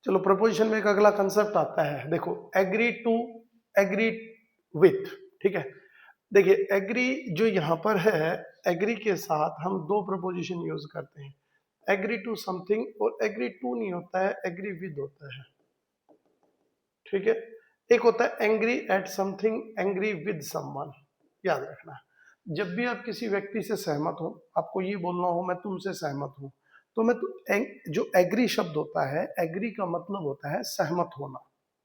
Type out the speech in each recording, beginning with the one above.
चलो प्रपोजिशन में एक अगला कंसेप्ट आता है, देखो एग्री टू, एग्री विथ, ठीक है। देखिए एग्री जो यहाँ पर है, एग्री के साथ हम दो प्रपोजिशन यूज करते हैं, एग्री टू समथिंग, और एग्री टू नहीं होता है, एग्री विद होता है, ठीक है। एक होता है angry at something, angry with someone. याद रखना, जब भी आप किसी व्यक्ति से सहमत हो, आपको ये बोलना हो मैं तुमसे सहमत हूं, तो जो एग्री शब्द होता है, एग्री का मतलब होता है सहमत होना।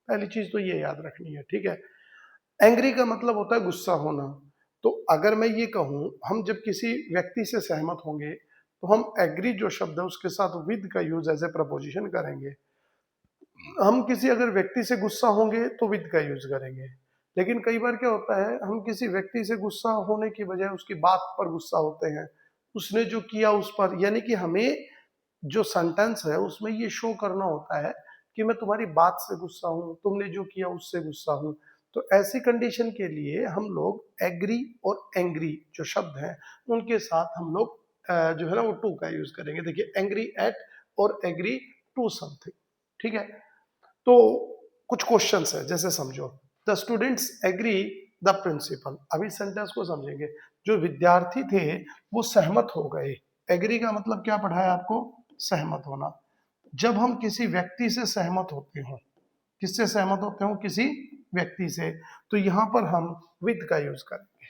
पहली चीज तो ये याद रखनी है, ठीक है। एंग्री का मतलब होता है गुस्सा होना। तो अगर मैं ये कहूं हम जब किसी व्यक्ति से सहमत होंगे, तो हम एग्री जो शब्द है उसके साथ विद का यूज एज ए प्रपोजिशन करेंगे। हम किसी अगर व्यक्ति से गुस्सा होंगे तो विद का यूज करेंगे। लेकिन कई बार क्या होता है, हम किसी व्यक्ति से गुस्सा होने की बजाय उसकी बात पर गुस्सा होते हैं, उसने जो किया उस पर, यानी कि हमें जो सेंटेंस है उसमें ये शो करना होता है कि मैं तुम्हारी बात से गुस्सा हूं, तुमने जो किया उससे गुस्सा हूं। तो ऐसी कंडीशन के लिए हम लोग एग्री और एंग्री जो शब्द हैं उनके साथ हम लोग जो है ना वो टू का यूज करेंगे। देखिए एंग्री एट और एग्री टू समथिंग, ठीक है। तो कुछ क्वेश्चंस है, जैसे समझो, the students agree the principal. अभी सेंटेंस को समझेंगे, जो विद्यार्थी थे वो सहमत हो गए। एग्री का मतलब क्या पढ़ाया आपको, सहमत होना। जब हम किसी व्यक्ति से सहमत होते हो, किससे सहमत होते हो, किसी व्यक्ति से, तो यहां पर हम विद का यूज करेंगे।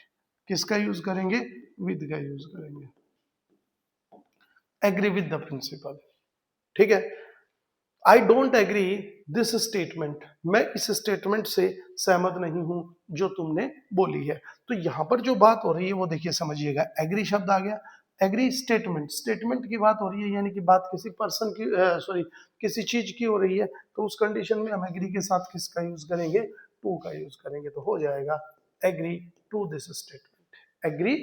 किसका यूज करेंगे, विद का यूज करेंगे। एग्री विद द प्रिंसिपल, ठीक है। I don't agree this statement, मैं इस स्टेटमेंट से सहमत नहीं हूं जो तुमने बोली है। तो यहां पर जो बात हो रही है वो देखिए समझिएगा, एग्री शब्द आ गया, एग्री स्टेटमेंट, स्टेटमेंट की बात हो रही है, यानी कि बात किसी पर्सन की, सॉरी किसी चीज की हो रही है। तो उस कंडीशन में हम एग्री के साथ किसका यूज करेंगे, टू का यूज करेंगे। तो हो जाएगा agree to this statement, agree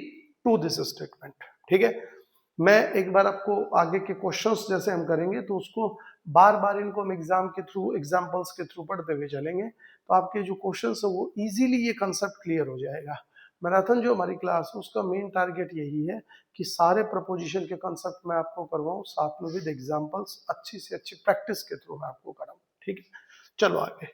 to this statement, ठीक है। मैं एक बार आपको आगे के क्वेश्चंस जैसे हम करेंगे तो उसको बार बार इनको हम एग्जाम के थ्रू, एग्जांपल्स के थ्रू पढ़ते हुए चलेंगे, तो आपके जो क्वेश्चंस है वो इजीली ये कंसेप्ट क्लियर हो जाएगा। मैराथन जो हमारी क्लास है उसका मेन टारगेट यही है कि सारे प्रपोजिशन के कंसेप्ट मैं आपको करवाऊं, साथ में विद एग्जांपल्स, अच्छी से अच्छी प्रैक्टिस के थ्रू मैं आपको कराऊं, ठीक है। चलो आगे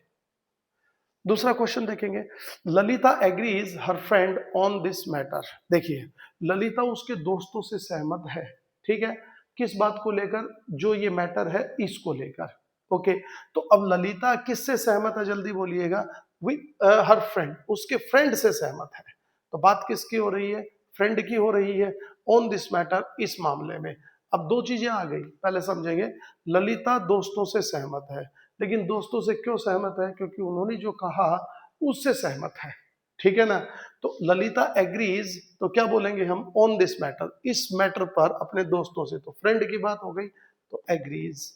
दूसरा क्वेश्चन देखेंगे। Lalita agrees her friend on this matter. देखिए ललिता उसके दोस्तों से सहमत है, ठीक है। किस बात को लेकर, जो ये मैटर है इसको लेकर, ओके। तो अब ललिता किससे सहमत है, जल्दी बोलिएगा, विद हर फ्रेंड, उसके फ्रेंड से सहमत है। तो बात किसकी हो रही है, फ्रेंड की हो रही है, ऑन दिस मैटर, इस मामले में। अब दो चीजें आ गई, पहले समझेंगे। ललिता दोस्तों से सहमत है, लेकिन दोस्तों से क्यों सहमत है, क्योंकि उन्होंने जो कहा उससे सहमत है, ठीक है ना। तो ललिता एग्रीज, तो क्या बोलेंगे हम, ऑन दिस मैटर, इस मैटर पर अपने दोस्तों से। तो फ्रेंड की बात हो गई, तो एग्रीज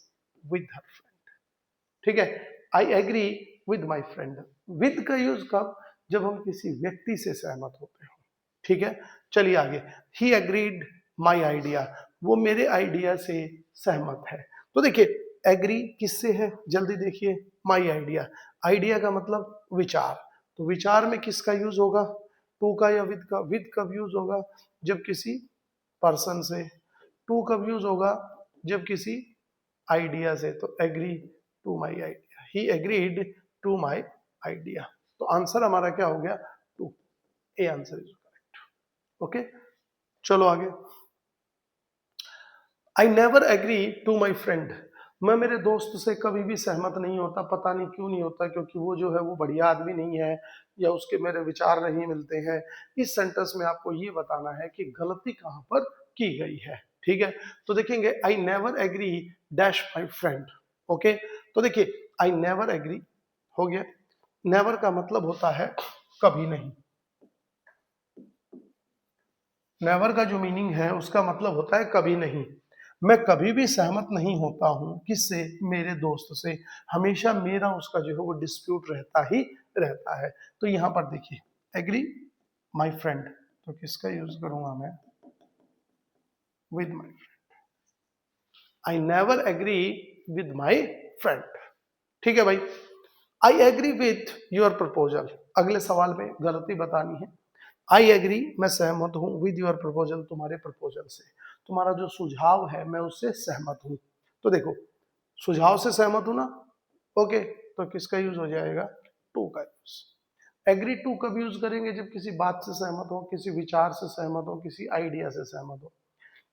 विद हर फ्रेंड, ठीक है। I agree with my friend, with का यूज कब, जब हम किसी व्यक्ति से सहमत होते हो, ठीक है। चलिए आगे, ही एग्रीड माई आइडिया, वो मेरे आइडिया से सहमत है। तो देखिए एग्री किससे है, जल्दी देखिए, माई आइडिया, आइडिया का मतलब विचार। तो विचार में किसका यूज होगा, टू का या विद का, विद कब यूज होगा, जब किसी पर्सन से, टू कब यूज होगा, जब किसी आइडिया से। तो agree to my idea, he agreed to my idea. तो आंसर हमारा क्या हो गया, to, A answer is correct, okay. चलो आगे, I never agree to my friend, मैं मेरे दोस्त से कभी भी सहमत नहीं होता, पता नहीं क्यों नहीं होता, क्योंकि वो जो है वो बढ़िया आदमी नहीं है, या उसके मेरे विचार नहीं मिलते हैं। इस सेंटेंस में आपको ये बताना है कि गलती कहां पर की गई है, ठीक है। तो देखेंगे, I never agree dash my friend, okay. तो देखिए आई नेवर एग्री हो गया, नेवर का मतलब होता है कभी नहीं, नेवर का जो मीनिंग है उसका मतलब होता है कभी नहीं। मैं कभी भी सहमत नहीं होता हूं, किससे, मेरे दोस्त से, हमेशा मेरा उसका जो है वो डिस्प्यूट रहता ही रहता है। तो यहां पर देखिए एग्री माई फ्रेंड, तो किसका यूज करूंगा मैं, with my friend, I never agree with my friend, ठीक है भाई। I agree with your proposal, अगले सवाल में गलती बतानी है। आई एग्री, मैं सहमत हूं, विद योर प्रपोजल, तुम्हारे प्रपोजल से, तुम्हारा जो सुझाव है मैं उससे सहमत हूं। तो देखो सुझाव से सहमत हूं ना, ओके, तो किसका यूज हो जाएगा? टू का यूज। एग्री टू कब यूज करेंगे? जब किसी बात से सहमत हो, किसी विचार से सहमत हो, किसी आइडिया से सहमत हो।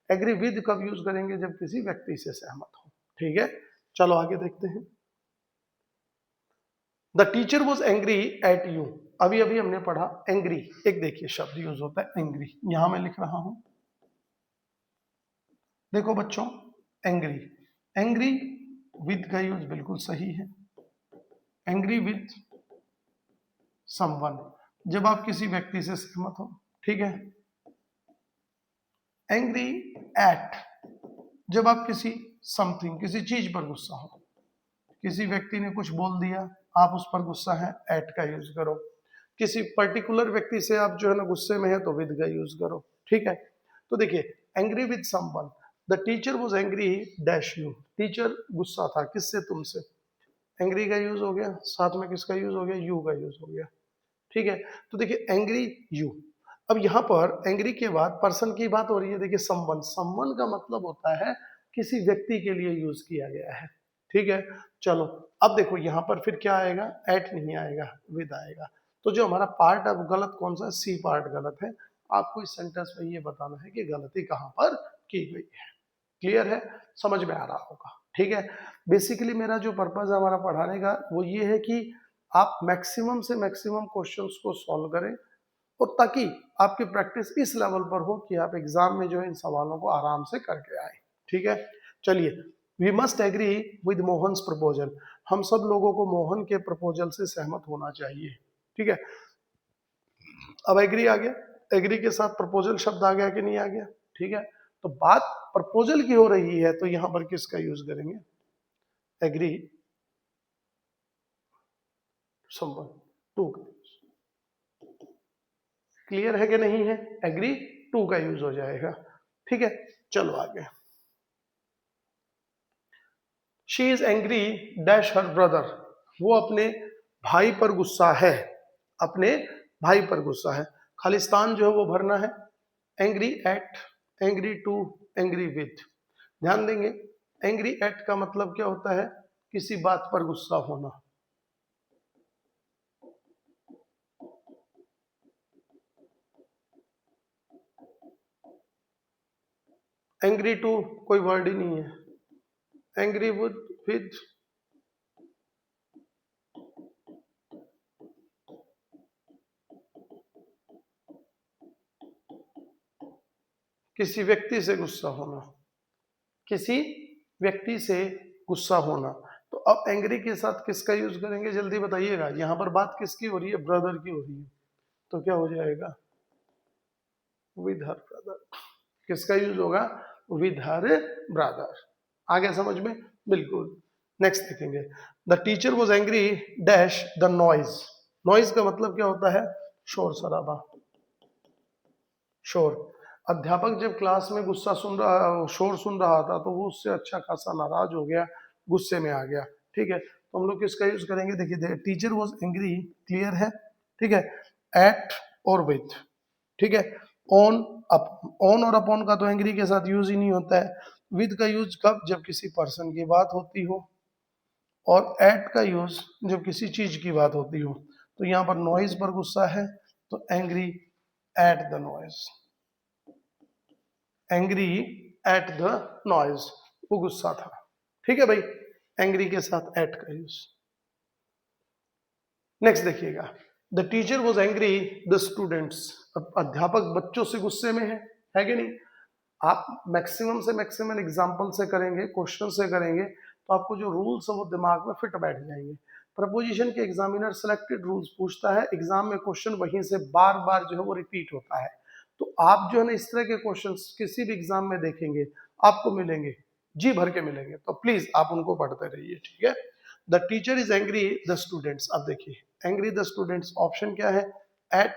एग्री विद कब यूज करेंगे? जब किसी व्यक्ति से सहमत हो। ठीक है, चलो आगे देखते हैं। The teacher was angry at you. अभी अभी हमने पढ़ा एंग्री, एक देखिए शब्द यूज होता है एंग्री, यहां मैं लिख रहा हूं, देखो बच्चों, एंग्री, एंग्री विद का यूज बिल्कुल सही है। एंग्री विद समवन, जब आप किसी व्यक्ति से सहमत हो। ठीक है। एंग्री एट, जब आप किसी समथिंग, किसी चीज पर गुस्सा हो। किसी व्यक्ति ने कुछ बोल दिया, आप उस पर गुस्सा है, एट का यूज करो। किसी पर्टिकुलर व्यक्ति से आप जो है ना गुस्से में है, तो विद का यूज करो। ठीक है, तो देखिए, angry with someone, the teacher was angry dash you. Teacher गुस्सा था किससे? तुमसे। एंग्री का यूज हो गया, साथ में किसका यूज हो गया? यू का यूज हो गया। ठीक है, तो देखिए एंग्री यू। अब यहां पर एंग्री के बाद पर्सन की बात हो रही है। देखिए समवन, समवन का मतलब होता है किसी व्यक्ति के लिए यूज किया गया है। ठीक है, चलो अब देखो यहां पर फिर क्या आएगा? एट नहीं आएगा, विद आएगा। तो जो हमारा पार्ट अब गलत कौन सा है? सी पार्ट गलत है। आपको इस सेंटेंस में ये बताना है कि गलती कहां पर की गई है। क्लियर है? समझ में आ रहा होगा। ठीक है, बेसिकली मेरा जो पर्पज है हमारा पढ़ाने का वो ये है कि आप मैक्सिमम से मैक्सिमम क्वेश्चंस को सॉल्व करें, और ताकि आपकी प्रैक्टिस इस लेवल पर हो कि आप एग्जाम में जो है इन सवालों को आराम से करके आए। ठीक है, चलिए, we must agree with Mohan's proposal. हम सब लोगों को मोहन के प्रपोजल से सहमत होना चाहिए। ठीक है, अब एग्री आ गया, एग्री के साथ प्रपोजल शब्द आ गया कि नहीं आ गया? ठीक है, तो बात प्रपोजल की हो रही है, तो यहां पर किसका यूज करेंगे? एग्री समवन, टू का। क्लियर है कि नहीं है? एग्री टू का यूज हो जाएगा। ठीक है, चलो आगे। She is angry dash her brother. वो अपने भाई पर गुस्सा है। अपने भाई पर गुस्सा है, खालिस्तान जो है वो भरना है। Angry at, angry to, angry with. ध्यान देंगे, एंग्री एट का मतलब क्या होता है? किसी बात पर गुस्सा होना। एंग्री टू कोई वर्ड ही नहीं है। एंग्री विद किसी व्यक्ति से गुस्सा होना, किसी व्यक्ति से गुस्सा होना। तो अब एंग्री के साथ किसका यूज करेंगे? जल्दी बताइएगा। यहां पर बात किसकी हो रही है? ब्रदर की हो रही है, तो क्या हो जाएगा? With her brother. किसका यूज होगा? With her brother. आ गया समझ में? बिल्कुल। नेक्स्ट देखेंगे, the teacher was angry dash the noise. Noise का मतलब क्या होता है? शोर शराबा, शोर। अध्यापक जब क्लास में गुस्सा सुन रहा, शोर सुन रहा था, तो वो उससे अच्छा खासा नाराज हो गया, गुस्से में आ गया। ठीक है, तो हम लोग किसका यूज करेंगे? देखिए, टीचर वॉज एंग्री, क्लियर है। ठीक है, एट और विथ। ठीक है, ऑन अप, ऑन और अपॉन का तो एंग्री के साथ यूज ही नहीं होता है। विद का यूज कब? जब किसी पर्सन की बात होती हो। और एट का यूज जब किसी चीज की बात होती हो। तो यहाँ पर नॉइज पर गुस्सा है, तो angry at the noise. Angry at the noise, वो गुस्सा था। ठीक है भाई, एंग्री के साथ एट का यूज। नेक्स्ट देखिएगा, the teacher was angry the students. अब अध्यापक बच्चों से गुस्से में है कि नहीं? आप मैक्सिमम से मैक्सिमम एग्जाम्पल से करेंगे, क्वेश्चन से करेंगे, तो आपको जो रूल्स है वो दिमाग में फिट बैठ जाएंगे। प्रपोजिशन के एग्जामिनर सिलेक्टेड रूल्स पूछता है, एग्जाम में क्वेश्चन वहीं से बार बार जो है वो रिपीट होता है। तो आप जो है ना इस तरह के क्वेश्चन किसी भी एग्जाम में देखेंगे, आपको मिलेंगे, जी भर के मिलेंगे, तो प्लीज आप उनको पढ़ते रहिए। ठीक है, the teacher is angry the students. अब देखिए एंग्री द स्टूडेंट्स, ऑप्शन क्या है? एट,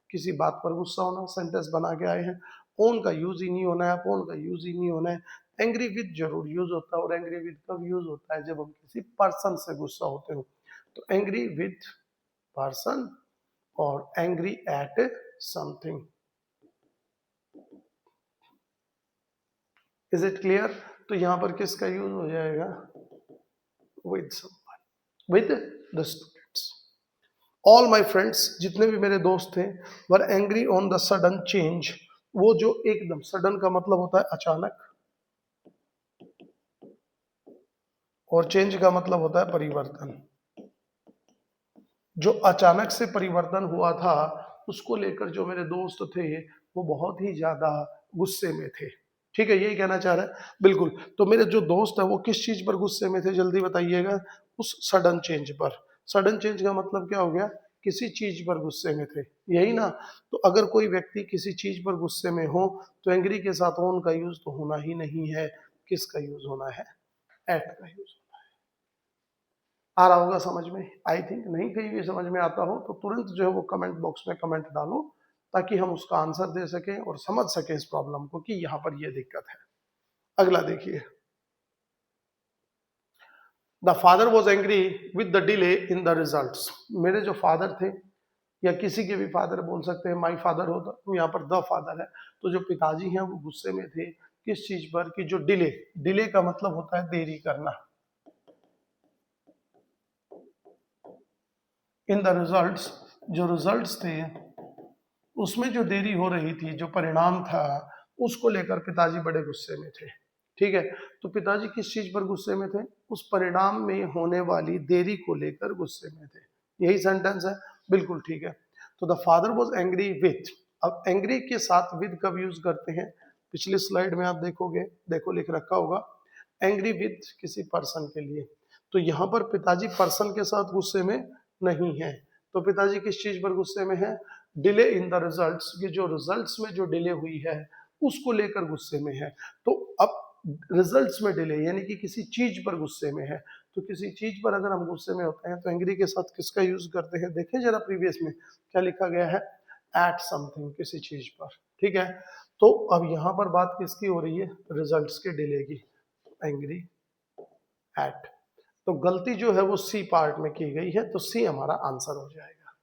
किसी बात पर गुस्सा होना, सेंटेंस बना के आए हैं। ओन का यूज ही नहीं होना है, अपॉन का यूज ही नहीं होना है। एंग्री विद जरूर यूज होता है, और एंग्री विद कब यूज होता है? जब हम किसी पर्सन से गुस्सा होते हो। तो एंग्री विद पर्सन और angry at something. Is it clear? तो यहां पर किसका यूज हो जाएगा? With someone. With the students. All my friends, जितने भी मेरे दोस्त थे, were angry on the sudden change, वो जो एकदम, सडन का मतलब होता है अचानक, और चेंज का मतलब होता है परिवर्तन। जो अचानक से परिवर्तन हुआ था उसको लेकर जो मेरे दोस्त थे वो बहुत ही ज्यादा गुस्से में थे। ठीक है, यही कहना चाह रहा है, बिल्कुल। तो मेरे जो दोस्त है वो किस चीज पर गुस्से में थे, जल्दी बताइएगा। उस सडन चेंज पर। सडन चेंज का मतलब क्या हो गया, किसी चीज पर गुस्से में थे, यही ना। तो अगर कोई व्यक्ति किसी चीज पर गुस्से में हो तो एंग्री के साथ ऑन का यूज तो होना ही नहीं है, किसका यूज होना है, एट का यूज। आ रहा होगा समझ में, आई थिंक। नहीं कहीं भी समझ में आता हो तो तुरंत जो है वो कमेंट बॉक्स में कमेंट डालो, ताकि हम उसका आंसर दे सकें और समझ सकें इस प्रॉब्लम को कि यहाँ पर ये दिक्कत है। अगला देखिए, the father was angry with the delay in the results. मेरे जो फादर थे, या किसी के भी फादर बोल सकते हैं, माई फादर होता तो यहाँ पर द फादर है, तो जो पिताजी हैं वो गुस्से में थे किस चीज पर, कि जो डिले, डिले का मतलब होता है देरी करना, इन द रिजल्ट्स, जो रिजल्ट्स थे उसमें जो देरी हो रही थी, जो परिणाम था उसको लेकर पिताजी बड़े गुस्से में थे। ठीक है, तो पिताजी किस चीज पर गुस्से में थे, उस परिणाम में होने वाली देरी को लेकर गुस्से में थे। यही सेंटेंस है, बिल्कुल ठीक है। तो the father was angry with, अब एंग्री के साथ विद कब यूज करते हैं, पिछली स्लाइड में आप देखोगे, देखो लिख रखा होगा, एंग्री विथ किसी पर्सन के लिए। तो यहाँ पर पिताजी पर्सन के साथ गुस्से में नहीं है, तो पिताजी किस चीज पर गुस्से में है, डिले इन द रिजल्ट्स, कि जो रिजल्ट्स में जो डिले हुई है उसको लेकर गुस्से में है। तो अब रिजल्ट्स में डिले यानी कि किसी चीज पर गुस्से में है, तो किसी चीज पर अगर हम गुस्से में होते हैं तो एंग्री के साथ किसका यूज करते हैं, देखें जरा प्रीवियस में क्या लिखा गया है, एट समथिंग, किसी चीज पर। ठीक है, तो अब यहाँ पर बात किसकी हो रही है, रिजल्ट्स के डिले की, एंग्री एट। तो गलती जो है वो सी पार्ट में की गई है, तो सी हमारा आंसर हो जाएगा।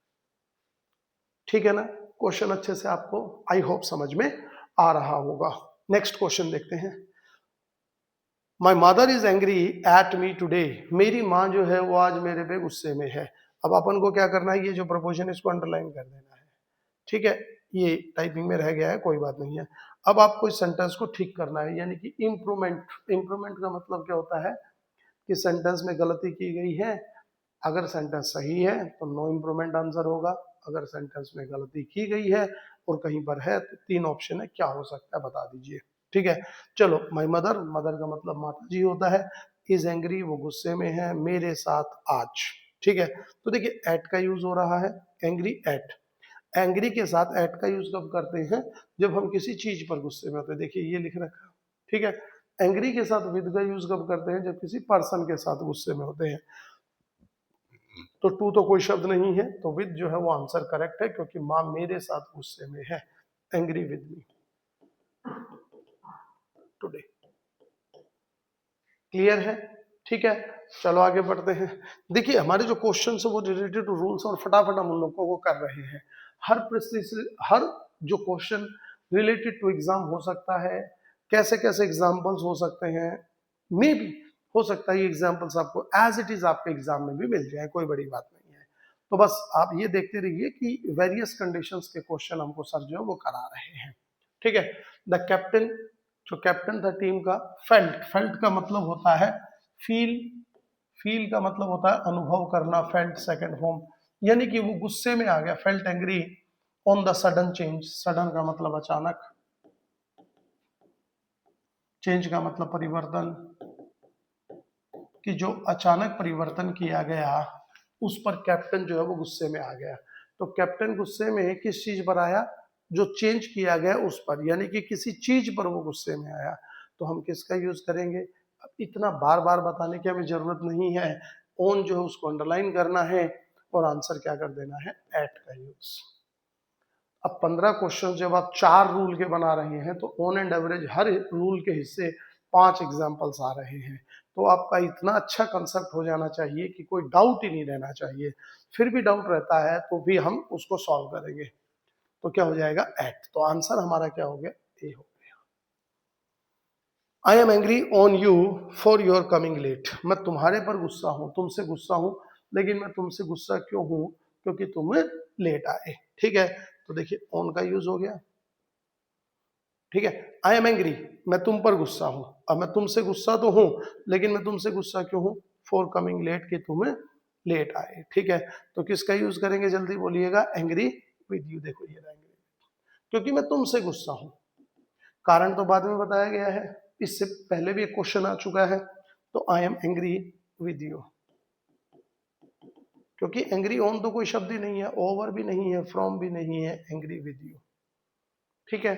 ठीक है ना, क्वेश्चन अच्छे से आपको आई होप समझ में आ रहा होगा। नेक्स्ट क्वेश्चन देखते हैं, my mother is angry at me today, मेरी माँ जो है वो आज मेरे पे गुस्से में है। अब अपन को क्या करना है, ये जो प्रपोजन इसको अंडरलाइन कर देना है। ठीक है, ये टाइपिंग में रह गया है, कोई बात नहीं है। अब आपको इस सेंटेंस को ठीक करना है, यानी कि इम्प्रूवमेंट। इम्प्रूवमेंट का मतलब क्या होता है कि सेंटेंस में गलती की गई है, अगर सेंटेंस सही है तो नो इम्प्रूवमेंट आंसर होगा, अगर सेंटेंस में गलती की गई है और कहीं पर है तो तीन ऑप्शन है, क्या हो सकता है बता दीजिए। ठीक है, चलो, माई मदर, मदर का मतलब माता जी होता है, इज एंग्री वो गुस्से में है मेरे साथ आज। ठीक है, तो देखिए एट का यूज हो रहा है, एंग्री एट। एंग्री के साथ एट का यूज कब करते हैं, जब हम किसी चीज पर गुस्से में होते हैं, देखिए ये लिख रखा। ठीक है, एंग्री के साथ विद का यूज कब करते हैं, जब किसी पर्सन के साथ गुस्से में होते हैं। तो टू तो कोई शब्द नहीं है, तो विद जो है वो आंसर करेक्ट है, क्योंकि माँ मेरे साथ गुस्से में है, angry with me today. Clear है, ठीक है। चलो आगे बढ़ते हैं। देखिए हमारे जो क्वेश्चन है वो रिलेटेड टू रूल्स, और फटाफट हम उन लोगों को कर रहे हैं। हर परिस्थिति, हर जो क्वेश्चन रिलेटेड टू एग्जाम हो सकता है, कैसे कैसे एग्जाम्पल्स हो सकते हैं, मे भी हो सकता है ये एग्जाम्पल्स आपको एज इट इज आपके एग्जाम में भी मिल जाए, कोई बड़ी बात नहीं है। तो बस आप ये देखते रहिए कि वेरियस कंडीशंस के क्वेश्चन हमको सर जो है वो करा रहे हैं। ठीक है, द कैप्टन, जो कैप्टन था टीम का, फेल्ट, फेल्ट का मतलब होता है फील, फील का मतलब होता है अनुभव करना, फेल्ट सेकंड फॉर्म, यानी कि वो गुस्से में आ गया, felt angry on the sudden change, sudden का मतलब अचानक, चेंज का मतलब परिवर्तन, कि जो अचानक परिवर्तन किया गया उस पर कैप्टन जो है वो गुस्से में आ गया। तो कैप्टन गुस्से में किस चीज पर आया, जो चेंज किया गया उस पर, यानी कि किसी चीज पर वो गुस्से में आया। तो हम किसका यूज करेंगे, अब इतना बार बार बताने की हमें जरूरत नहीं है, ऑन जो है उसको अंडरलाइन करना है और आंसर क्या कर देना है, एट का यूज। अब 15 क्वेश्चन जब आप 4 रूल के बना रहे हैं तो on and average her rule के हिस्से 5 एग्जाम्पल्स आ रहे हैं। तो आपका इतना अच्छा कंसेप्ट हो जाना चाहिए कि कोई डाउट ही नहीं रहना चाहिए। फिर भी डाउट रहता है तो भी हम उसको सॉल्व करेंगे। तो क्या हो जाएगा, एट। तो आंसर हमारा क्या हो गया, ए हो गया। I am angry on you for your coming late, मैं तुम्हारे पर गुस्सा हूं, तुमसे गुस्सा हूं लेकिन मैं तुमसे गुस्सा क्यों हूं, क्योंकि तुम लेट आए। ठीक है, तो देखिए ऑन का यूज हो गया। ठीक है, आई एम एंग्री, मैं तुम पर गुस्सा हूं। अब मैं तुमसे गुस्सा तो हूं, लेकिन मैं तुमसे गुस्सा क्यों हूं, फॉर कमिंग लेट, कि तुम लेट आए। ठीक है, तो किसका यूज करेंगे जल्दी बोलिएगा, एंग्री विद यू। देखो ये एंग्री, क्योंकि मैं तुमसे गुस्सा हूं। कारण तो बाद में बताया गया है, इससे पहले भी एक क्वेश्चन आ चुका है। तो आई एम एंग्री विद यू, क्योंकि एंग्री ऑन तो कोई शब्द ही नहीं है, ओवर भी नहीं है, फ्रॉम भी नहीं है, एंग्री विद यू। ठीक है,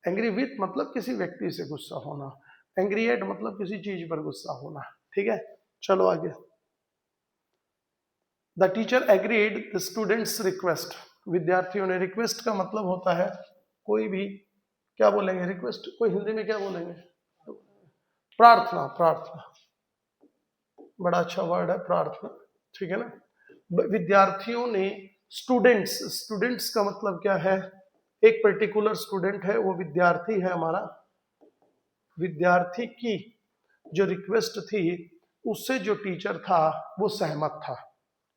एंग्री विथ मतलब किसी व्यक्ति से गुस्सा होना, एंग्री एट मतलब किसी चीज पर गुस्सा होना। ठीक है, चलो आगे। The teacher agreed the students request, विद्यार्थियों ने, रिक्वेस्ट का मतलब होता है कोई भी, क्या बोलेंगे रिक्वेस्ट, कोई हिंदी में क्या बोलेंगे, प्रार्थना, प्रार्थना, बड़ा अच्छा वर्ड है प्रार्थना। ठीक है ना, विद्यार्थियों ने, स्टूडेंट्स, स्टूडेंट्स का मतलब क्या है, एक पर्टिकुलर स्टूडेंट है, वो विद्यार्थी है हमारा, विद्यार्थी की जो रिक्वेस्ट थी उससे जो टीचर था वो सहमत था,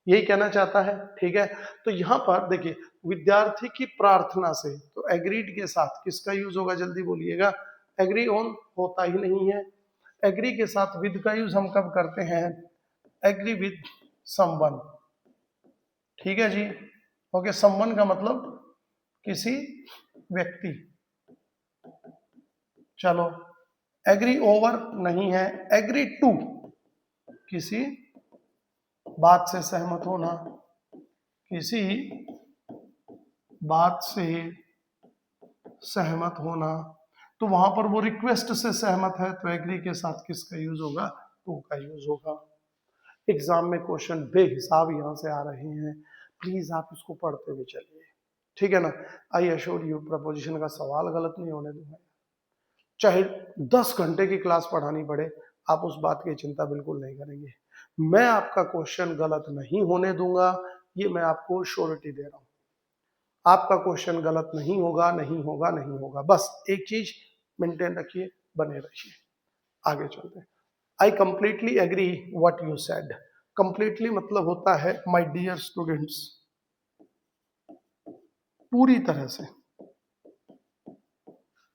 यही कहना चाहता है। ठीक है, तो यहां पर देखिए विद्यार्थी की प्रार्थना से, तो एग्रीड के साथ किसका यूज होगा जल्दी बोलिएगा, एग्री ऑन होता ही नहीं है। एग्री के साथ विद का यूज हम कब करते हैं, एग्री विद समवन। ठीक है जी, ओके, समवन का मतलब किसी व्यक्ति। चलो, एग्री ओवर नहीं है, एग्री टू, किसी बात से सहमत होना, किसी बात से सहमत होना, तो वहां पर वो रिक्वेस्ट से सहमत है, तो एग्री के साथ किसका यूज होगा, टू का यूज होगा। एग्जाम में क्वेश्चन बेहिसाब यहाँ से आ रहे हैं, प्लीज आप इसको पढ़ते हुए चलिए। ठीक है ना, आई एश्योर यू प्रपोजिशन का सवाल गलत नहीं होने दूंगा, चाहे 10 घंटे की क्लास पढ़ानी पड़े, आप उस बात की चिंता बिल्कुल नहीं करेंगे। मैं आपका क्वेश्चन गलत नहीं होने दूंगा, ये मैं आपको श्योरिटी दे रहा हूं। आपका क्वेश्चन गलत नहीं होगा, नहीं होगा, नहीं होगा, बस एक चीज मेंटेन रखिए, बने रहिए। आगे चलते हैं। I completely agree what you said, completely मतलब होता है माय डियर स्टूडेंट्स, पूरी तरह से।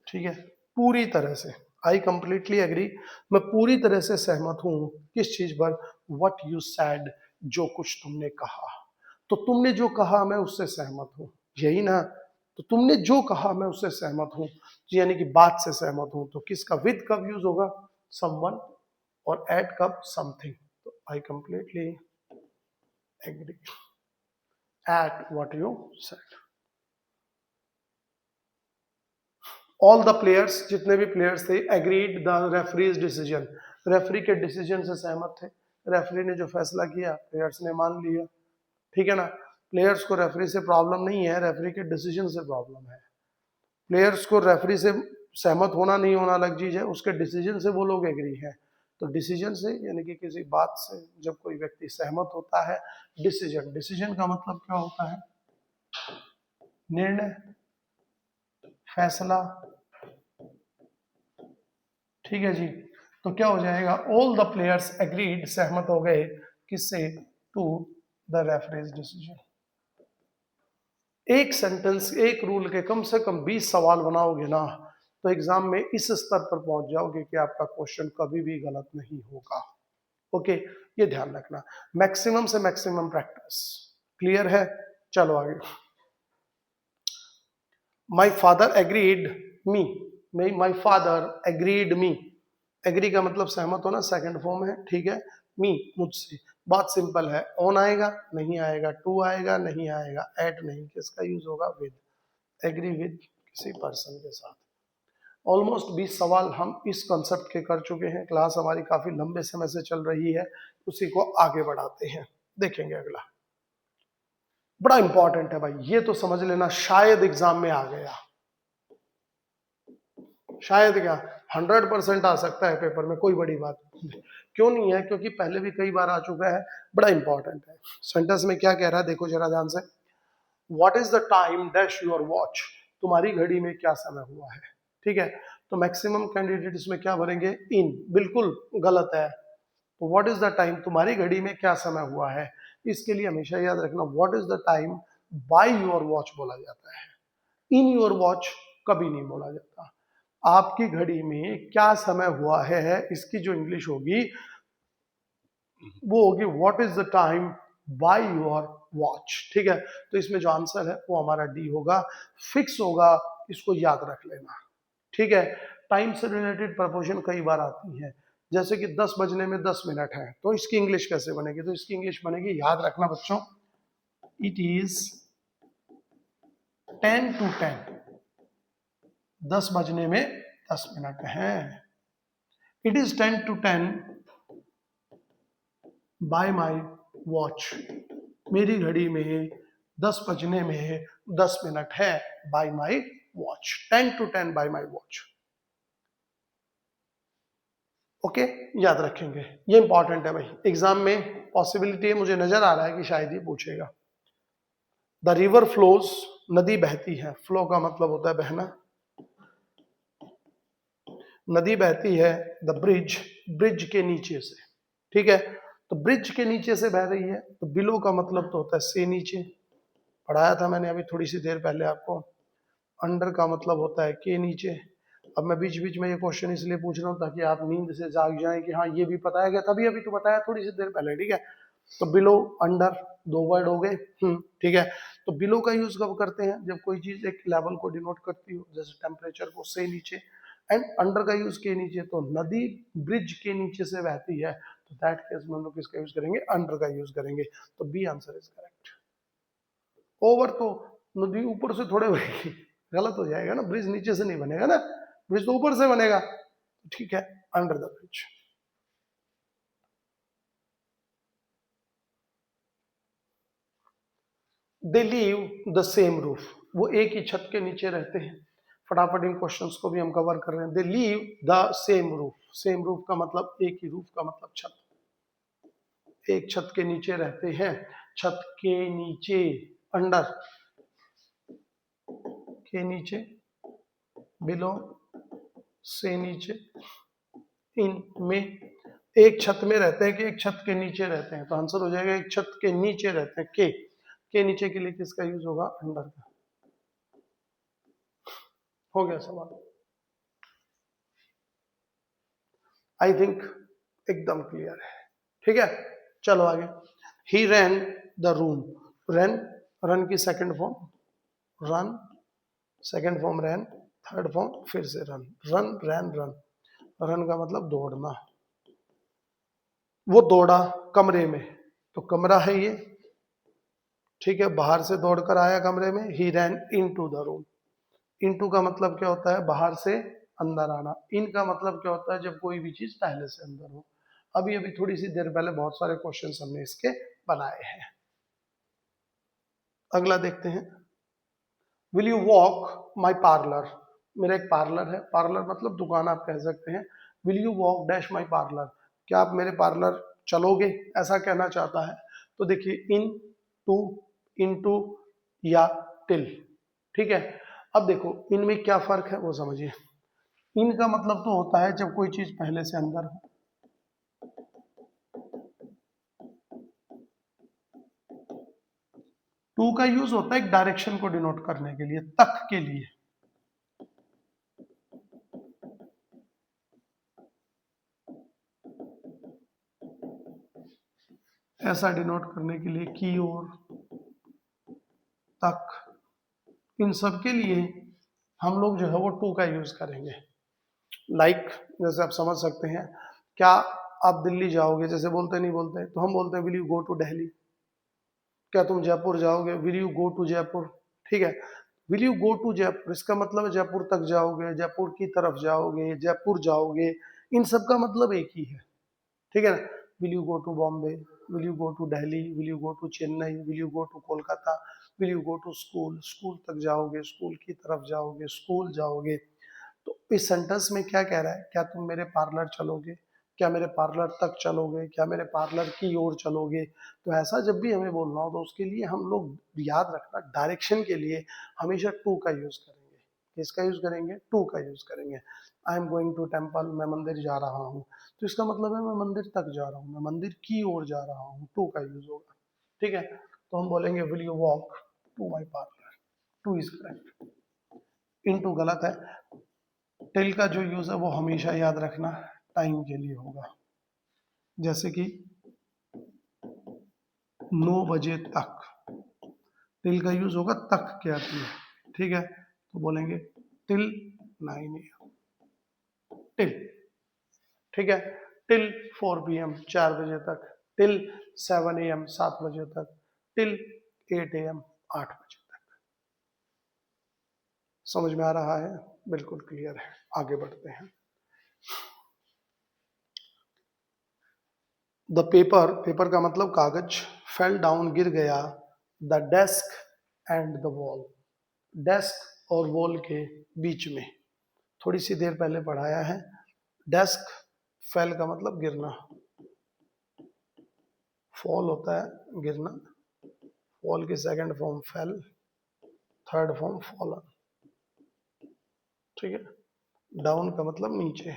ठीक है, पूरी तरह से, आई कंप्लीटली एग्री, मैं पूरी तरह से सहमत हूं, किस चीज पर, व्हाट यू सैड, जो कुछ तुमने कहा। तो तुमने जो कहा मैं उससे सहमत हूं, यही ना, तो तुमने जो कहा मैं उससे सहमत हूं, यानी कि बात से सहमत हूं, तो किसका विद कब यूज होगा, समवन, और एट कब, समथिंग। तो I completely agree at what you said. All the players, जितने भी प्लेयर्स थे, agreed the referee's decision, referee के डिसीजन से सहमत थे, रेफरी ने जो फैसला किया प्लेयर्स ने मान लिया। ठीक है ना, प्लेयर्स को रेफरी से प्रॉब्लम नहीं है, रेफरी के डिसीजन से प्रॉब्लम है। प्लेयर्स को रेफरी से सहमत होना नहीं होना अलग चीज है, उसके डिसीजन से वो लोग एग्री है। तो डिसीजन से यानी कि किसी बात से जब कोई व्यक्ति सहमत होता है, डिसीजन, डिसीजन का मतलब क्या होता है, निर्णय, फैसला। ठीक है जी, तो क्या हो जाएगा, ऑल द प्लेयर्स एग्रीड, सहमत हो गए, किससे, टू द रेफरीज डिसीजन। एक सेंटेंस, एक रूल के कम से कम 20 सवाल बनाओगे ना, तो एग्जाम में इस स्तर पर पहुंच जाओगे कि आपका क्वेश्चन कभी भी गलत नहीं होगा। ओके, ये ध्यान रखना, मैक्सिमम से मैक्सिमम प्रैक्टिस। क्लियर है, चलो आगे। My father agreed me, my father agreed me, agree का मतलब सहमत होना, सेकंड फॉर्म है। ठीक है, मी मुझसे, बात सिंपल है, ऑन आएगा नहीं आएगा, टू आएगा नहीं आएगा, एट नहीं, किसका यूज होगा, विद, एग्री विद किसी पर्सन के साथ। ऑलमोस्ट 20 सवाल हम इस कंसेप्ट के कर चुके हैं, क्लास हमारी काफी लंबे समय से चल रही है, उसी को आगे बढ़ाते हैं। देखेंगे अगला, बड़ा इंपॉर्टेंट है भाई, ये तो समझ लेना, शायद एग्जाम में आ गया, शायद क्या, 100% आ सकता है पेपर में, कोई बड़ी बात नहीं। क्यों नहीं है, क्योंकि पहले भी कई बार आ चुका है, बड़ा इंपॉर्टेंट है। सेंटेंस में क्या कह रहा है, देखो जरा ध्यान से, what is the time dash your watch, तुम्हारी घड़ी में क्या समय हुआ है। ठीक है, तो मैक्सिमम कैंडिडेट इसमें क्या भरेंगे, इन, बिल्कुल गलत है। तो व्हाट इज द टाइम, तुम्हारी घड़ी में क्या समय हुआ है, इसके लिए हमेशा याद रखना what is the time by your watch बोला जाता है, इन योर वॉच कभी नहीं बोला जाता। आपकी घड़ी में क्या समय हुआ है, इसकी जो इंग्लिश होगी वो होगी what is the time by your watch. ठीक है, तो इसमें जो आंसर है वो हमारा डी होगा, फिक्स होगा, इसको याद रख लेना। ठीक है, टाइम से रिलेटेड प्रपोजन कई बार आती है, जैसे कि 10 बजने में 10 मिनट है, तो इसकी इंग्लिश कैसे बनेगी? तो इसकी इंग्लिश बनेगी, याद रखना बच्चों, इट इज 10 to 10, 10 बजने में 10 मिनट है। It is 10 to 10 bye my watch, मेरी घड़ी में 10 बजने में 10 मिनट है, bye my watch, 10 to 10 bye my watch. Okay, याद रखेंगे, ये इंपॉर्टेंट है भाई, एग्जाम में पॉसिबिलिटी है, मुझे नजर आ रहा है कि शायद ही पूछेगा। द रिवर फ्लोज, नदी बहती है, फ्लो का मतलब होता है बहना, नदी बहती है द ब्रिज, ब्रिज के नीचे से। ठीक है, तो ब्रिज के नीचे से बह रही है, तो बिलो का मतलब तो होता है से नीचे, पढ़ाया था मैंने अभी थोड़ी सी देर पहले आपको। अंडर का मतलब होता है के नीचे। अब मैं बीच बीच में ये क्वेश्चन इसलिए पूछ रहा हूँ ताकि आप नींद से जाग जाएं कि हाँ ये भी बताया गया, तभी अभी तो बताया थोड़ी सी देर पहले। ठीक है, तो बिलो अंडर दो वर्ड हो गए। ठीक है, तो बिलो का यूज कब करते हैं? जब कोई चीज एक लेवल को डिनोट करती हो, जैसे टेम्परेचर को से नीचे, एंड अंडर का यूज के नीचे। तो नदी ब्रिज के नीचे से बहती है, तो दैट केस में हम लोग किसका यूज करेंगे? अंडर का यूज करेंगे। तो B answer is correct. Over तो नदी ऊपर से थोड़े बनेगी, गलत हो जाएगा ना, ब्रिज नीचे से नहीं बनेगा ना, ब्रिज तो ऊपर से बनेगा। ठीक है, under the bridge. They live the same roof, वो एक ही छत के नीचे रहते हैं। फटाफट इन क्वेश्चंस को भी हम कवर कर रहे हैं। They live the same roof, same roof का मतलब एक ही, रूफ का मतलब छत, एक छत के नीचे रहते हैं, छत के नीचे, अंडर के नीचे, बिलो से नीचे, इन में, एक छत में रहते हैं कि एक छत के नीचे रहते हैं? तो आंसर हो जाएगा एक छत के नीचे रहते हैं। के नीचे के लिए किसका यूज होगा? अंडर का। हो गया सवाल, आई थिंक एकदम क्लियर है। ठीक है, चलो आगे। He ran the room, ran, run की second form run, second form ran, third form फिर से run, run ran run. Run का मतलब दौड़ना, वो दौड़ा कमरे में, तो कमरा है ये। ठीक है, बाहर से दौड़कर आया कमरे में, he ran into the room. Into का मतलब क्या होता है? बाहर से अंदर आना। इन का मतलब क्या होता है? जब कोई भी चीज पहले से अंदर हो। अभी अभी थोड़ी सी देर पहले बहुत सारे क्वेश्चंस हमने इसके बनाए हैं। अगला देखते हैं, will you walk my parlour, मेरा एक पार्लर है, पार्लर मतलब दुकान आप कह सकते हैं। Will you walk dash my parlour, क्या आप मेरे पार्लर चलोगे, ऐसा कहना चाहता है। तो देखिए, इन टू, इन टू या टिल। ठीक है, अब देखो इनमें क्या फर्क है वो समझिए। इन का मतलब तो होता है जब कोई चीज पहले से अंदर हो। टू का यूज होता है एक डायरेक्शन को डिनोट करने के लिए, तक के लिए। ऐसा डिनोट करने के लिए, की ओर, तक, इन सब के लिए हम लोग जो है वो टू का यूज करेंगे। लाइक जैसे आप समझ सकते हैं, क्या आप दिल्ली जाओगे, जैसे बोलते नहीं बोलते, तो हम बोलते हैं will you go to Delhi. क्या तुम जयपुर जाओगे? Will you go to Jaipur. ठीक है, will you go to Jaipur, इसका मतलब है जयपुर तक जाओगे, जयपुर की तरफ जाओगे, जयपुर जाओगे, इन सब का मतलब एक ही है। ठीक है ना, will you go to Bombay, will you go to Delhi, will you go to Chennai, will you go to Kolkata, will you go to school, school तक जाओगे, स्कूल की तरफ जाओगे, स्कूल जाओगे। तो इस सेंटेंस में क्या कह रहा है? क्या तुम मेरे पार्लर चलोगे, क्या मेरे पार्लर तक चलोगे, क्या मेरे पार्लर की ओर चलोगे? तो ऐसा जब भी हमें बोलना हो तो उसके लिए हम लोग याद रखना, डायरेक्शन के लिए हमेशा टू का यूज करेंगे। किसका यूज करेंगे? टू का यूज करेंगे। I am going to temple, मैं मंदिर जा रहा हूँ, तो इसका मतलब है मैं मंदिर तक जा रहा हूँ, मैं मंदिर की ओर जा रहा हूँ, टू का यूज होगा। ठीक है, तो हम बोलेंगे will you walk to my parlour, to is correct, into गलत है। टिल का जो यूज है वो हमेशा याद रखना टाइम के लिए होगा, जैसे कि 9 बजे तक, टिल का यूज होगा तक के आती है, ठीक है, तो बोलेंगे टिल 9 AM, टिल, ठीक है, टिल 4 PM 4 बजे तक, टिल 7 AM 7 बजे तक, टिल 8 AM 8 बजे तक। समझ में आ रहा है? बिल्कुल क्लियर है। आगे बढ़ते हैं। द पेपर, पेपर का मतलब कागज, फेल डाउन गिर गया, the desk and the wall, desk और वॉल के बीच में, थोड़ी सी देर पहले पढ़ाया है। डेस्क, फेल का मतलब गिरना, फॉल होता है गिरना, फॉल की second form fail, third form fallen, ठीक है। डाउन का मतलब नीचे,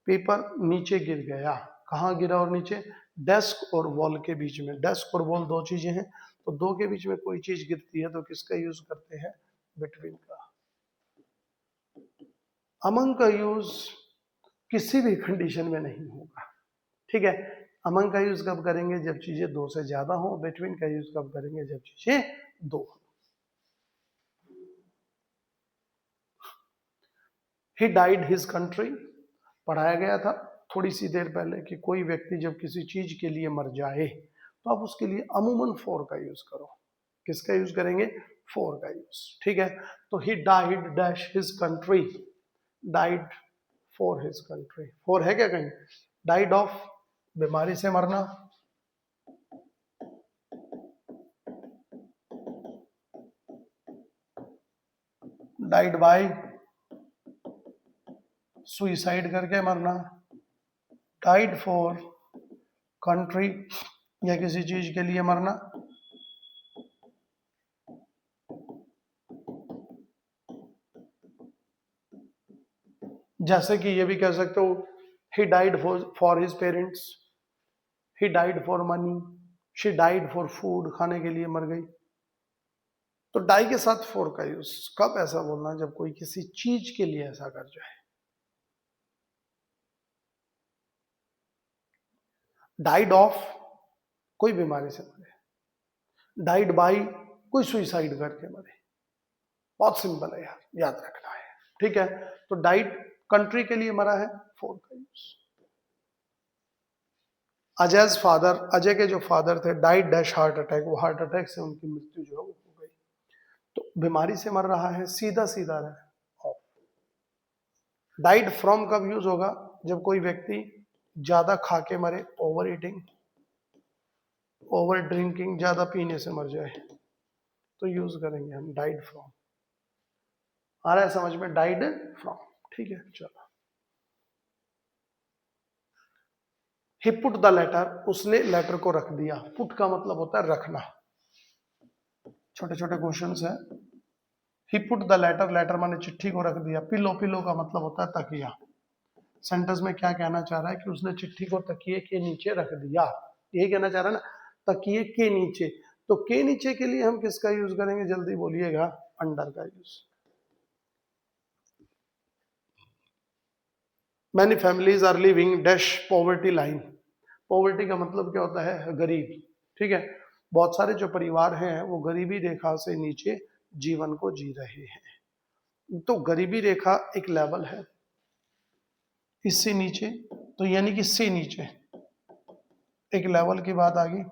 पेपर नीचे गिर गया, कहाँ गिरा और नीचे? डेस्क और वॉल के बीच में। डेस्क और वॉल दो चीजें हैं, तो दो के बीच में कोई चीज गिरती है तो किसका यूज करते हैं? बिटवीन का। अमंग का यूज किसी भी कंडीशन में नहीं होगा, ठीक है। अमंग का यूज कब करेंगे? जब चीजें दो से ज्यादा हो। बिटवीन का यूज कब करेंगे? जब चीजें दो हो। ही डाइड हिज कंट्री, पढ़ाया गया था थोड़ी सी देर पहले कि कोई व्यक्ति जब किसी चीज के लिए मर जाए तो आप उसके लिए अमूमन फॉर का यूज करो। किसका यूज करेंगे? फॉर का यूज, ठीक है। तो he died dash his country, died for his country, for है क्या कहीं? डाइड ऑफ, बीमारी से मरना, डाइड बाय, सुइसाइड करके मरना, डाइड फॉर कंट्री या किसी चीज के लिए मरना, जैसे कि ये भी कह सकते हो he died for his parents, he died for money, she died for food, खाने के लिए मर गई। तो डाई के साथ फॉर का यूज कब ऐसा बोलना? जब कोई किसी चीज के लिए ऐसा कर जाए। डाइड ऑफ, कोई बीमारी से मरे, डाइड बाई, कोई सुइसाइड करके मरे। बहुत सिंपल है यार, याद रखना है, ठीक है। तो डाइड कंट्री के लिए मरा है, फॉर का यूज। अजय फादर, अजय के जो फादर थे, डाइड डैश हार्ट अटैक, वो हार्ट अटैक से उनकी मृत्यु जो है वो हो गई। तो बीमारी से मर रहा है, सीधा सीधा रहे ऑफ। डाइड फ्रॉम कब यूज होगा? जब कोई व्यक्ति ज्यादा खा के मरे, ओवर ईटिंग, ओवर ड्रिंकिंग, ज्यादा पीने से मर जाए, तो यूज करेंगे हम डाइड फ्रॉम। आ रहा है समझ में? डाइड फ्रॉम, ठीक है। चलो, ही पुट द लेटर, उसने लेटर को रख दिया। पुट का मतलब होता है रखना। छोटे छोटे क्वेश्चन है। ही पुट द लेटर, लेटर माने चिट्ठी को रख दिया। पिलो, पिलो का मतलब होता है तकिया। सेंटेंस में क्या कहना चाह रहा है? कि उसने चिट्ठी को तकिए के नीचे रख दिया, यही कहना चाह रहा है ना, तकिए के नीचे। तो के नीचे के लिए हम किसका यूज करेंगे? जल्दी बोलिएगा। अंडर का use. Many families are living dash poverty line, poverty का मतलब क्या होता है? गरीब, ठीक है। बहुत सारे जो परिवार हैं वो गरीबी रेखा से नीचे जीवन को जी रहे हैं। तो गरीबी रेखा एक लेवल है, इससे नीचे, तो यानी कि से नीचे एक लेवल की बात आ गई,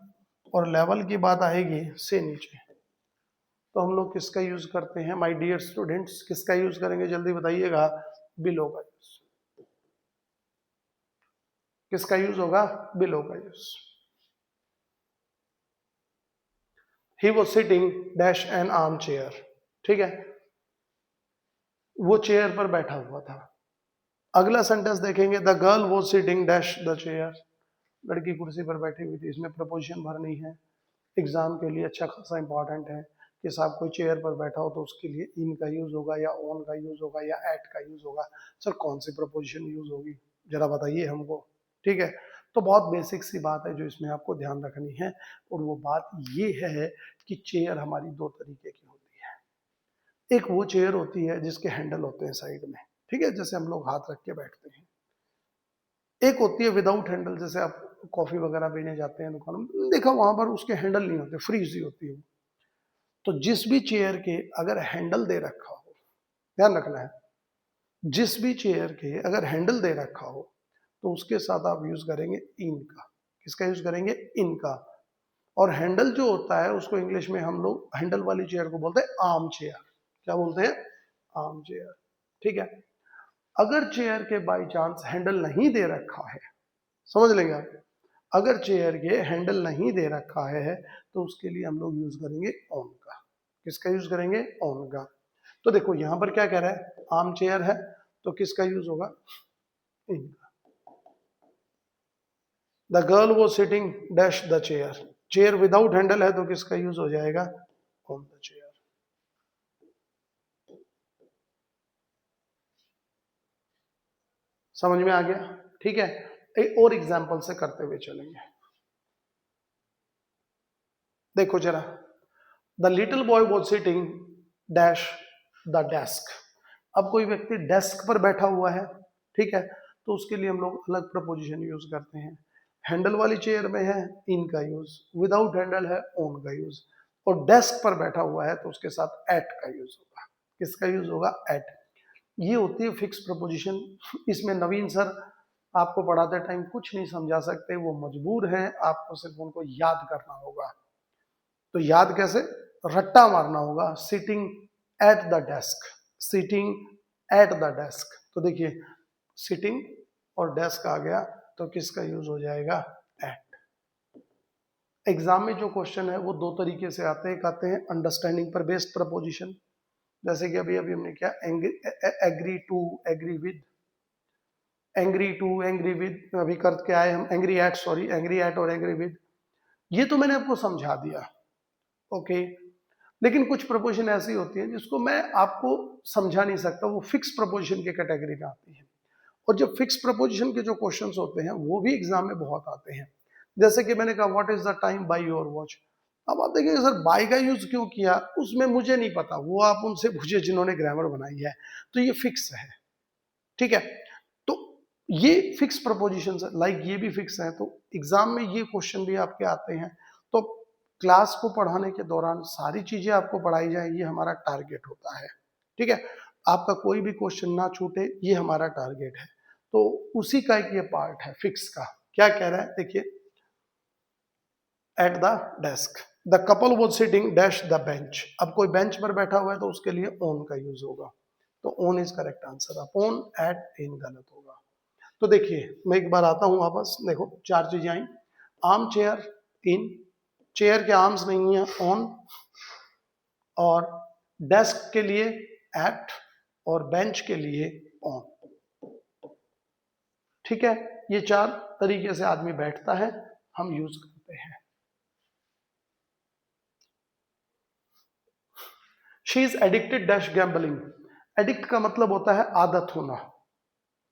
और लेवल की बात आएगी से नीचे, तो हम लोग किसका यूज करते हैं माय डियर स्टूडेंट्स? किसका यूज करेंगे? जल्दी बताइएगा। बिलो का यूज। किसका यूज होगा? बिलो का use. He was sitting dash N arm chair, ठीक है, वो चेयर पर बैठा हुआ था। अगला सेंटेंस देखेंगे, the girl was sitting dash the chair, लड़की कुर्सी पर बैठी हुई थी। इसमें प्रपोजिशन भरनी है, एग्जाम के लिए अच्छा खासा इंपॉर्टेंट है कि साहब कोई चेयर पर बैठा हो तो उसके लिए इन का यूज होगा या ऑन का यूज होगा या एट का यूज होगा। सर कौन सी प्रपोजिशन यूज होगी, जरा बताइए हमको, ठीक है। तो बहुत बेसिक सी बात है जो इसमें आपको ध्यान रखनी है, और वो बात ये है कि चेयर हमारी दो तरीके की होती है। एक वो चेयर होती है जिसके हैंडल होते हैं साइड में, ठीक है, जैसे हम लोग हाथ रख के बैठते हैं। एक होती है विदाउट हैंडल, जैसे आप कॉफी वगैरह पीने जाते हैं दुकान में, देखा वहां पर उसके हैंडल नहीं होते, फ्री सी होती है। तो जिस भी चेयर के अगर हैंडल दे रखा हो, ध्यान रखना है, जिस भी चेयर के अगर हैंडल दे रखा हो तो उसके साथ आप यूज करेंगे इन का। किसका यूज करेंगे? इन का। और हैंडल जो होता है उसको इंग्लिश में हम लोग हैंडल वाली चेयर को बोलते हैं आर्म चेयर। क्या बोलते हैं? Arm chair. ठीक है। अगर चेयर के बाई चांस हैंडल नहीं दे रखा है, समझ लेंगे आप, अगर चेयर के हैंडल नहीं दे रखा है तो उसके लिए हम लोग यूज करेंगे ऑन का। किसका यूज करेंगे? ऑन का। तो देखो यहां पर क्या कह रहा है, आर्म चेयर है तो किसका यूज होगा? इनका। द गर्ल वो sitting dash the chair, chair without handle है तो किसका यूज हो जाएगा? On the chair. समझ में आ गया? ठीक है। एक और एग्जांपल से करते हुए चलेंगे। देखो जरा, the little boy was sitting dash the desk. अब कोई व्यक्ति डेस्क पर बैठा हुआ है, ठीक है, तो उसके लिए हम लोग अलग प्रपोजिशन यूज करते हैं। हैंडल वाली चेयर में है इन का यूज, विदाउट हैंडल है ऑन का यूज, और डेस्क पर बैठा हुआ है तो उसके साथ एट का यूज होगा। किसका यूज होगा? एट। ये होती है फिक्स प्रपोजिशन। इसमें नवीन सर आपको पढ़ाते टाइम कुछ नहीं समझा सकते, वो मजबूर हैं, आपको सिर्फ उनको याद करना होगा। तो याद कैसे? रट्टा मारना होगा। Sitting at the desk, sitting at the desk. तो देखिए सिटिंग और डेस्क आ गया तो किसका यूज हो जाएगा? एट। एग्जाम में जो क्वेश्चन है वो दो तरीके से आते हैं। एक आते हैं अंडरस्टैंडिंग पर बेस्ड प्रपोजिशन, जैसे कि अभी अभी हमने क्या, agree to, agree with, angry to, angry with, अभी करके आए हम angry at, sorry angry at और एंग्री विद। ये तो मैंने आपको समझा दिया, ओके। लेकिन कुछ प्रपोजिशन ऐसी होती है जिसको मैं आपको समझा नहीं सकता, वो फिक्स प्रपोजिशन के कैटेगरी में आती है। और जब फिक्स प्रपोजिशन के जो क्वेश्चंस होते हैं वो भी एग्जाम में बहुत आते हैं। जैसे कि मैंने कहा what is the time by your watch. अब आप देखिए सर बाय का यूज क्यों किया, उसमें मुझे नहीं पता, वो आप उनसे पूछिए जिन्होंने ग्रामर बनाई है। तो ये फिक्स है, ठीक है। तो ये फिक्स प्रपोजिशन है, लाइक ये भी फिक्स है। तो एग्जाम में ये क्वेश्चन भी आपके आते हैं। तो क्लास को पढ़ाने के दौरान सारी चीजें आपको पढ़ाई जाए, ये हमारा टारगेट होता है, ठीक है। आपका कोई भी क्वेश्चन ना छूटे, ये हमारा टारगेट है। तो उसी का एक ये पार्ट है फिक्स का। क्या कह रहा है देखिए, at the desk, the couple was sitting dash the bench. अब कोई बेंच पर बैठा हुआ है तो उसके लिए ऑन का यूज होगा, तो on is correct answer. Upon, at, in गलत होगा। तो देखिए मैं एक बार आता हूं वापस, देखो चार चीजें आई। आर्म चेयर, इन, चेयर के आर्म्स नहीं है, ऑन, और डेस्क के लिए एट, और बेंच के लिए ऑन, ठीक है। ये चार तरीके से आदमी बैठता है, हम यूज करते हैं। She is addicted dash gambling. Addict का मतलब होता है आदत होना।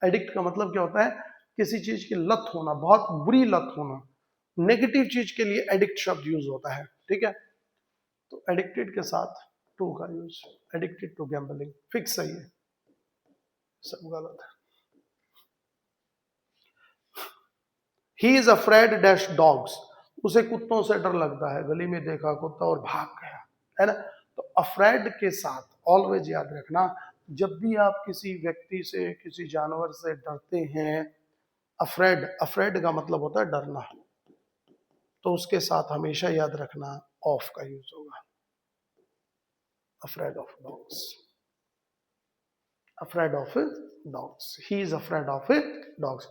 एडिक्ट का मतलब क्या होता है? किसी चीज की लत होना, बहुत बुरी लत होना। नेगेटिव चीज के लिए एडिक्ट शब्द यूज होता है, ठीक है। तो एडिक्टेड के साथ टू का use, addicted to gambling, fix सही है, सब गलत है। He is afraid dash dogs. उसे कुत्तों से डर लगता है, गली में देखा कुत्ता और भाग गया, है ना। तो अफ्रेड के साथ ऑलवेज याद रखना, जब भी आप किसी व्यक्ति से, किसी जानवर से डरते हैं, अफ्रेड, अफ्रेड का मतलब होता है डरना, तो उसके साथ हमेशा याद रखना ऑफ का यूज होगा। Afraid of dogs, afraid of dogs, he is afraid of dogs.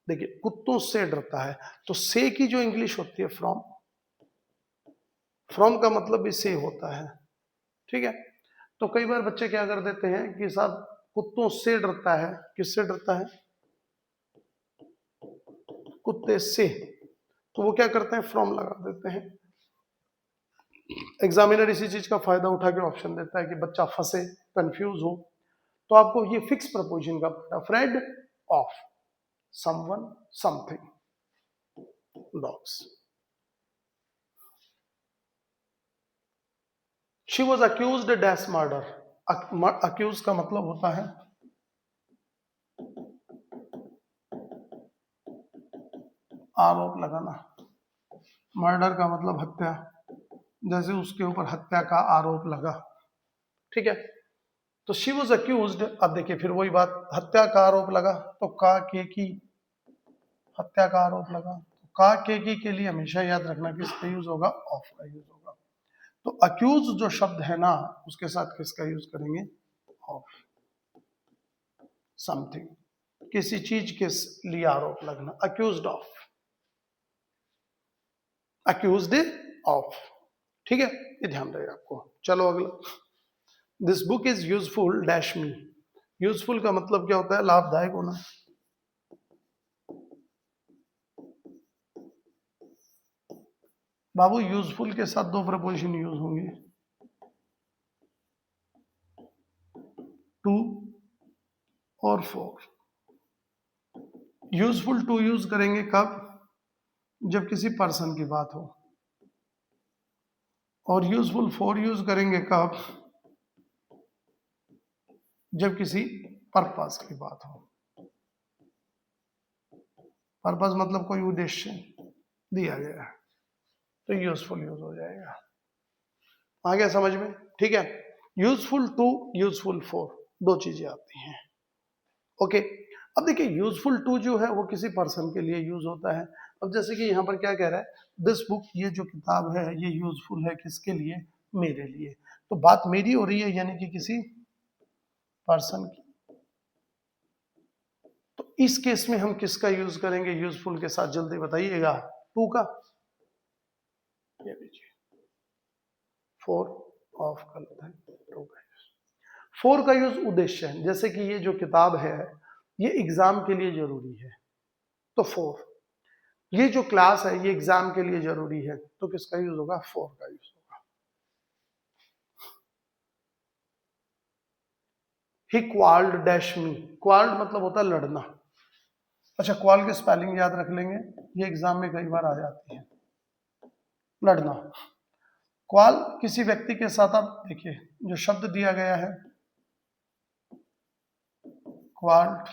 देखिए कुत्तों से डरता है, तो से की जो इंग्लिश होती है फ्रॉम, फ्रॉम का मतलब भी से होता है, ठीक है। तो कई बार बच्चे क्या कर देते हैं कि साहब कुत्तों से डरता है, किससे डरता है? कुत्ते से, तो वो क्या करते हैं? फ्रॉम लगा देते हैं। एग्जामिनर इसी चीज का फायदा उठा के ऑप्शन देता है कि बच्चा फंसे, कंफ्यूज हो। तो आपको ये फिक्स प्रपोजिशन का, afraid of someone something, dogs. She was accused dash murder. Accuse का मतलब होता है आरोप लगाना, मर्डर का मतलब हत्या, जैसे उसके ऊपर हत्या का आरोप लगा, ठीक है। तो शी वॉज अक्यूज्ड, अब देखिए फिर वही बात, हत्या का आरोप लगा तो का के की, हत्या का आरोप लगा तो का के लिए हमेशा याद रखना किसका यूज होगा, ऑफ का यूज होगा। तो अक्यूज जो शब्द है ना उसके साथ किसका यूज करेंगे, ऑफ। समथिंग, किसी चीज के लिए आरोप लगना, अक्यूज्ड ऑफ, अक्यूज्ड ऑफ, ठीक है, ये ध्यान रहेगा आपको। चलो अगला, this book is useful dash me. Useful का मतलब क्या होता है, लाभदायक होना। बाबू यूजफुल के साथ दो प्रपोजिशन यूज होंगे, टू और फॉर। यूजफुल टू यूज करेंगे कब, जब किसी पर्सन की बात हो, और यूजफुल फॉर यूज करेंगे कब, जब किसी पर्पस की बात हो। पर्पस मतलब कोई उद्देश्य दिया गया है, तो यूजफुल यूज हो जाएगा। आ गया समझ में, ठीक है। यूजफुल टू, यूजफुल फॉर, दो चीजें आती हैं, ओके। अब देखिए यूजफुल टू जो है वो किसी पर्सन के लिए यूज होता है। अब जैसे कि यहाँ पर क्या कह रहा है, दिस बुक, ये जो किताब है ये यूजफुल है किसके लिए, मेरे लिए। तो बात मेरी हो रही है यानी कि किसी पर्सन की। तो इस केस में हम किसका यूज करेंगे यूजफुल के साथ, जल्दी बताइएगा, टू का, ये लीजिए, फोर ऑफ कर लेते हैं, टू का यूज। फोर का यूज उद्देश्य है, जैसे कि ये जो किताब है ये एग्जाम के लिए जरूरी है, तो फोर। ये जो क्लास है ये एग्जाम के लिए जरूरी है, तो किसका यूज होगा, फोर का यूज होगा। ही क्वाल्ड डैश मी, क्वाल्ड मतलब होता है लड़ना। अच्छा, क्वाल के स्पेलिंग याद रख लेंगे, ये एग्जाम में कई बार आ जाती है, लड़ना। क्वाल किसी व्यक्ति के साथ, आप देखिए जो शब्द दिया गया है क्वाल्ड,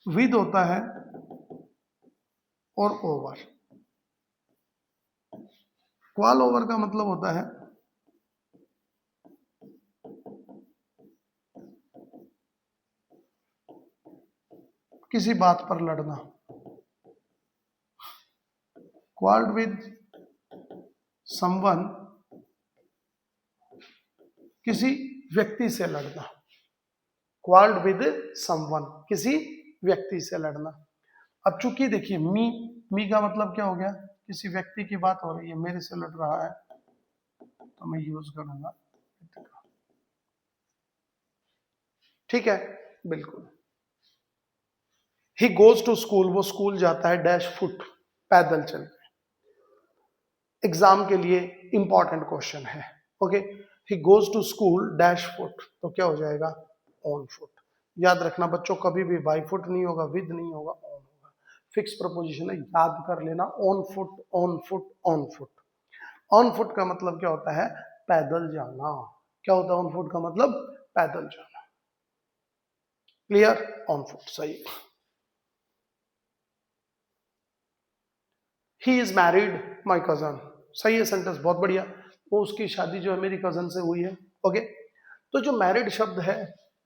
विद होता है और ओवर। क्वाल ओवर का मतलब होता है किसी बात पर लड़ना। क्वाल्ड विद समवन, किसी व्यक्ति से लड़ना। क्वाल्ड विद समवन, किसी व्यक्ति से लड़ना। अब चूंकि देखिए मी का मतलब क्या हो गया, किसी व्यक्ति की बात हो रही है, मेरे से लड़ रहा है, तो मैं यूज करूंगा, ठीक है, बिल्कुल। ही गोज टू स्कूल, वो स्कूल जाता है डैश फुट, पैदल चल के। एग्जाम के लिए इंपॉर्टेंट क्वेश्चन है, okay. He goes to school dash foot, तो क्या हो जाएगा, ऑन फुट। याद रखना बच्चों, कभी भी बाई फुट नहीं होगा, विद नहीं होगा, ऑन होगा। फिक्स प्रपोजिशन है, याद कर लेना, on foot, on foot, on foot. On foot का मतलब क्या होता है, पैदल जाना। क्या होता है ऑन फुट का मतलब, पैदल जाना। क्लियर, ऑन फुट सही। ही इज मैरिड माई कजन, सही है सेंटेंस, बहुत बढ़िया। वो उसकी शादी जो है मेरी कजन से हुई है, ओके। तो जो मैरिड शब्द है,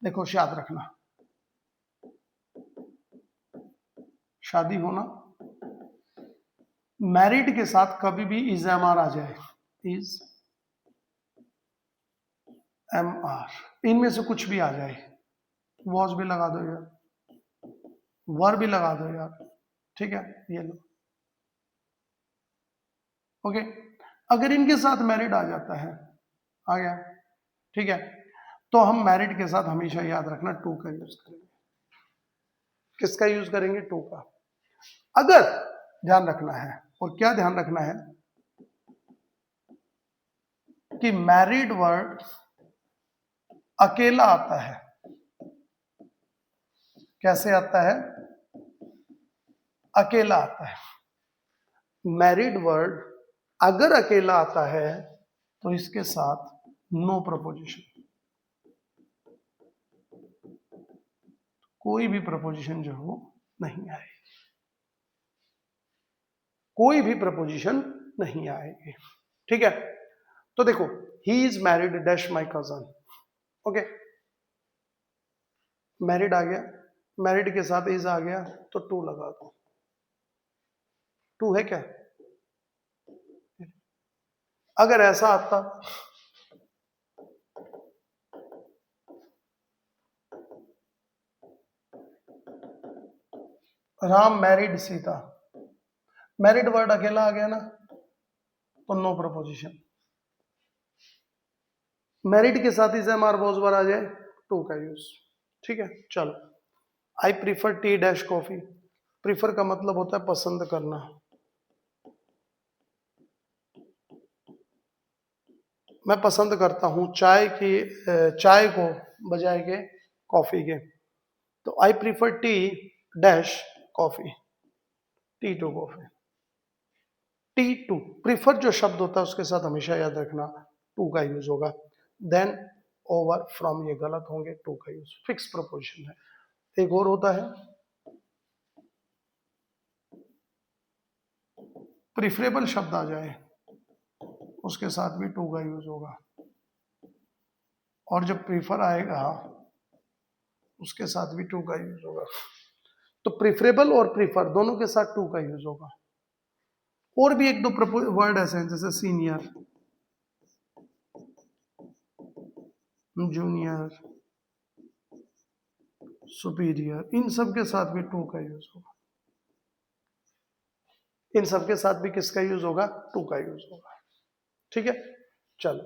देखो याद रखना, शादी होना, मैरिड के साथ कभी भी इज एम आर आ जाए, इज एम आर, इनमें से कुछ भी आ जाए, वॉज भी लगा दो यार, वर भी लगा दो यार, ठीक है, ये लो, ओके। अगर इनके साथ मैरिड आ जाता है, आ गया, ठीक है, तो हम मैरिड के साथ हमेशा याद रखना टू का यूज करेंगे। किसका यूज करेंगे, टू का। अगर ध्यान रखना है, और क्या ध्यान रखना है कि मैरिड वर्ड अकेला आता है। कैसे आता है, अकेला आता है, मैरिड वर्ड अगर अकेला आता है तो इसके साथ नो प्रपोजिशन, कोई भी प्रपोजिशन जो हो नहीं आएगी, कोई भी प्रपोजिशन नहीं आएगी। ठीक है, तो देखो he is married dash my cousin, okay, married आ गया, मैरिड के साथ इज आ गया तो टू लगा दो, टू है क्या? अगर ऐसा आता Ram married Sita, married word अकेला आ गया ना तो नो प्रपोजिशन, मैरिड के साथ इज एम आर बहुत बार आ जाए टू का यूज। ठीक है, चलो आई prefer tea dash coffee, prefer का मतलब होता है पसंद करना, मैं पसंद करता हूं चाय की, चाय को बजाय के कॉफी के, तो I prefer tea dash coffee, tea to coffee, tea to, prefer जो शब्द होता है उसके साथ हमेशा याद रखना टू का यूज होगा, देन ओवर फ्रॉम ये गलत होंगे, टू का यूज फिक्स प्रपोजिशन है। एक और होता है प्रिफरेबल शब्द आ जाए उसके साथ भी टू का यूज होगा, और जब प्रीफर आएगा उसके साथ भी टू का यूज होगा, तो प्रिफरेबल और प्रीफर दोनों के साथ टू का यूज होगा। और भी एक दो वर्ड ऐसे हैं जैसे सीनियर, जूनियर, सुपीरियर, इन सब के साथ भी टू का यूज होगा, इन सब के साथ भी किसका यूज होगा? टू का यूज होगा। ठीक है, चलो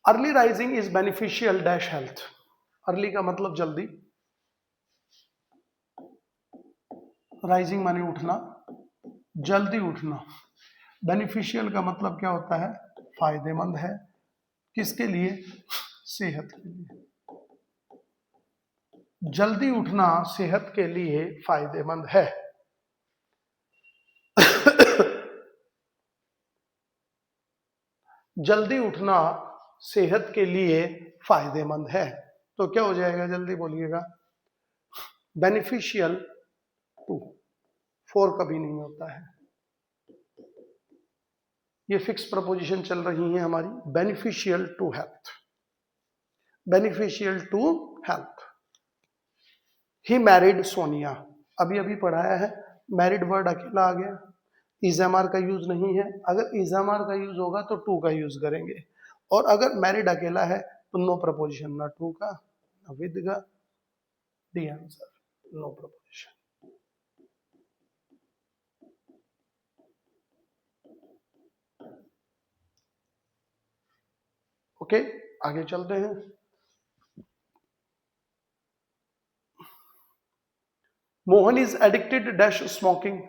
early rising is beneficial dash health, early का मतलब जल्दी, राइजिंग माने उठना, जल्दी उठना, बेनिफिशियल का मतलब क्या होता है? फायदेमंद है, किसके लिए? सेहत के लिए, जल्दी उठना सेहत के लिए फायदेमंद है। जल्दी उठना सेहत के लिए फायदेमंद है, तो क्या हो जाएगा? जल्दी बोलिएगा, बेनिफिशियल टू, फोर कभी नहीं होता है, ये फिक्स प्रपोजिशन चल रही है हमारी, beneficial to health, beneficial to health. He married Sonia, अभी अभी पढ़ाया है, मैरिड वर्ड अकेला आ गया, इजएमआर का यूज नहीं है, अगर इजएमआर का यूज होगा तो टू का यूज करेंगे, और अगर मैरिड अकेला है तो नो प्रपोजिशन, ना टू का ना विद का, D answer, no preposition. Okay, आगे चलते हैं। Mohan is addicted dash smoking,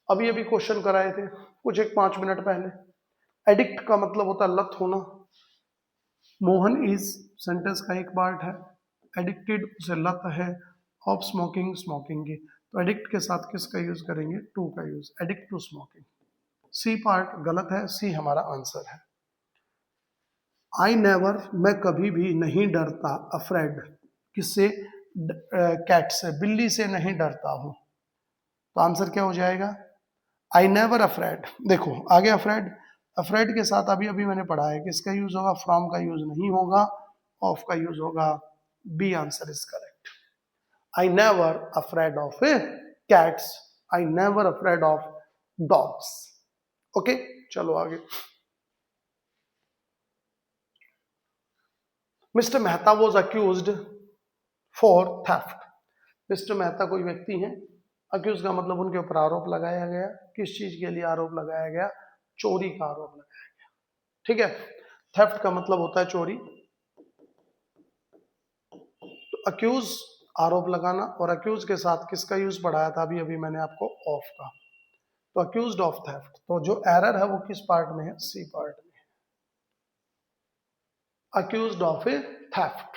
अभी अभी क्वेश्चन कराए थे कुछ एक 5 मिनट पहले, एडिक्ट का मतलब होता है लत होना, मोहन इज सेंटेंस का एक पार्ट है, एडिक्टेड उसे लत है, ऑफ स्मोकिंग स्मोकिंग की, तो एडिक्ट के साथ किसका यूज करेंगे? टू का use, addict to smoking. C part गलत है, सी हमारा आंसर है। आई नेवर, मैं कभी भी नहीं डरता, अफ्रेड, किससे? कैट से, बिल्ली से नहीं डरता हूं, तो आंसर क्या हो जाएगा? आई नेवर अफ्रेड। देखो आगे अफ्रेड, अफ्रेड के साथ अभी अभी मैंने पढ़ा है कि इसका यूज होगा, फ्रॉम का यूज नहीं होगा, ऑफ का यूज होगा, B answer is correct. I never afraid of cats, I never afraid of dogs. Okay, चलो आगे। Mister Mehta was accused for theft, mister Mehta कोई व्यक्ति है, अक्यूज का मतलब उनके ऊपर आरोप लगाया गया, किस चीज के लिए आरोप लगाया गया? चोरी का आरोप लगाया गया। ठीक है, थेफ्ट का मतलब होता है चोरी, तो अक्यूज आरोप लगाना, और अक्यूज के साथ किसका यूज पढ़ाया था अभी अभी मैंने आपको? ऑफ का, तो अक्यूज्ड ऑफ थेफ्ट, तो जो एरर है वो किस पार्ट में है? सी पार्ट में, accused of a theft.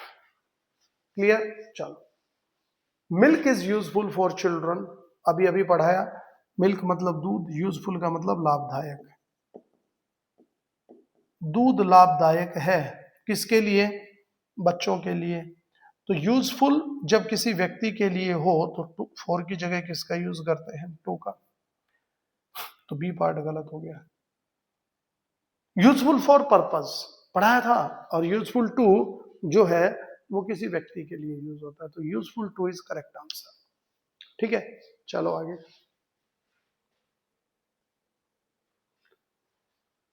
Clear, चलो milk is useful for children, अभी अभी पढ़ाया, मिल्क मतलब दूध, यूजफुल का मतलब लाभदायक, दूध लाभदायक है किसके लिए, बच्चों के लिए। तो यूजफुल जब किसी व्यक्ति के लिए हो तो फॉर की जगह किसका यूज करते हैं, टू का, तो बी पार्ट गलत हो गया। यूजफुल फॉर पर्पस पढ़ाया था, और यूजफुल टू जो है वो किसी व्यक्ति के लिए यूज होता है, तो useful to is correct answer. ठीक है, चलो आगे।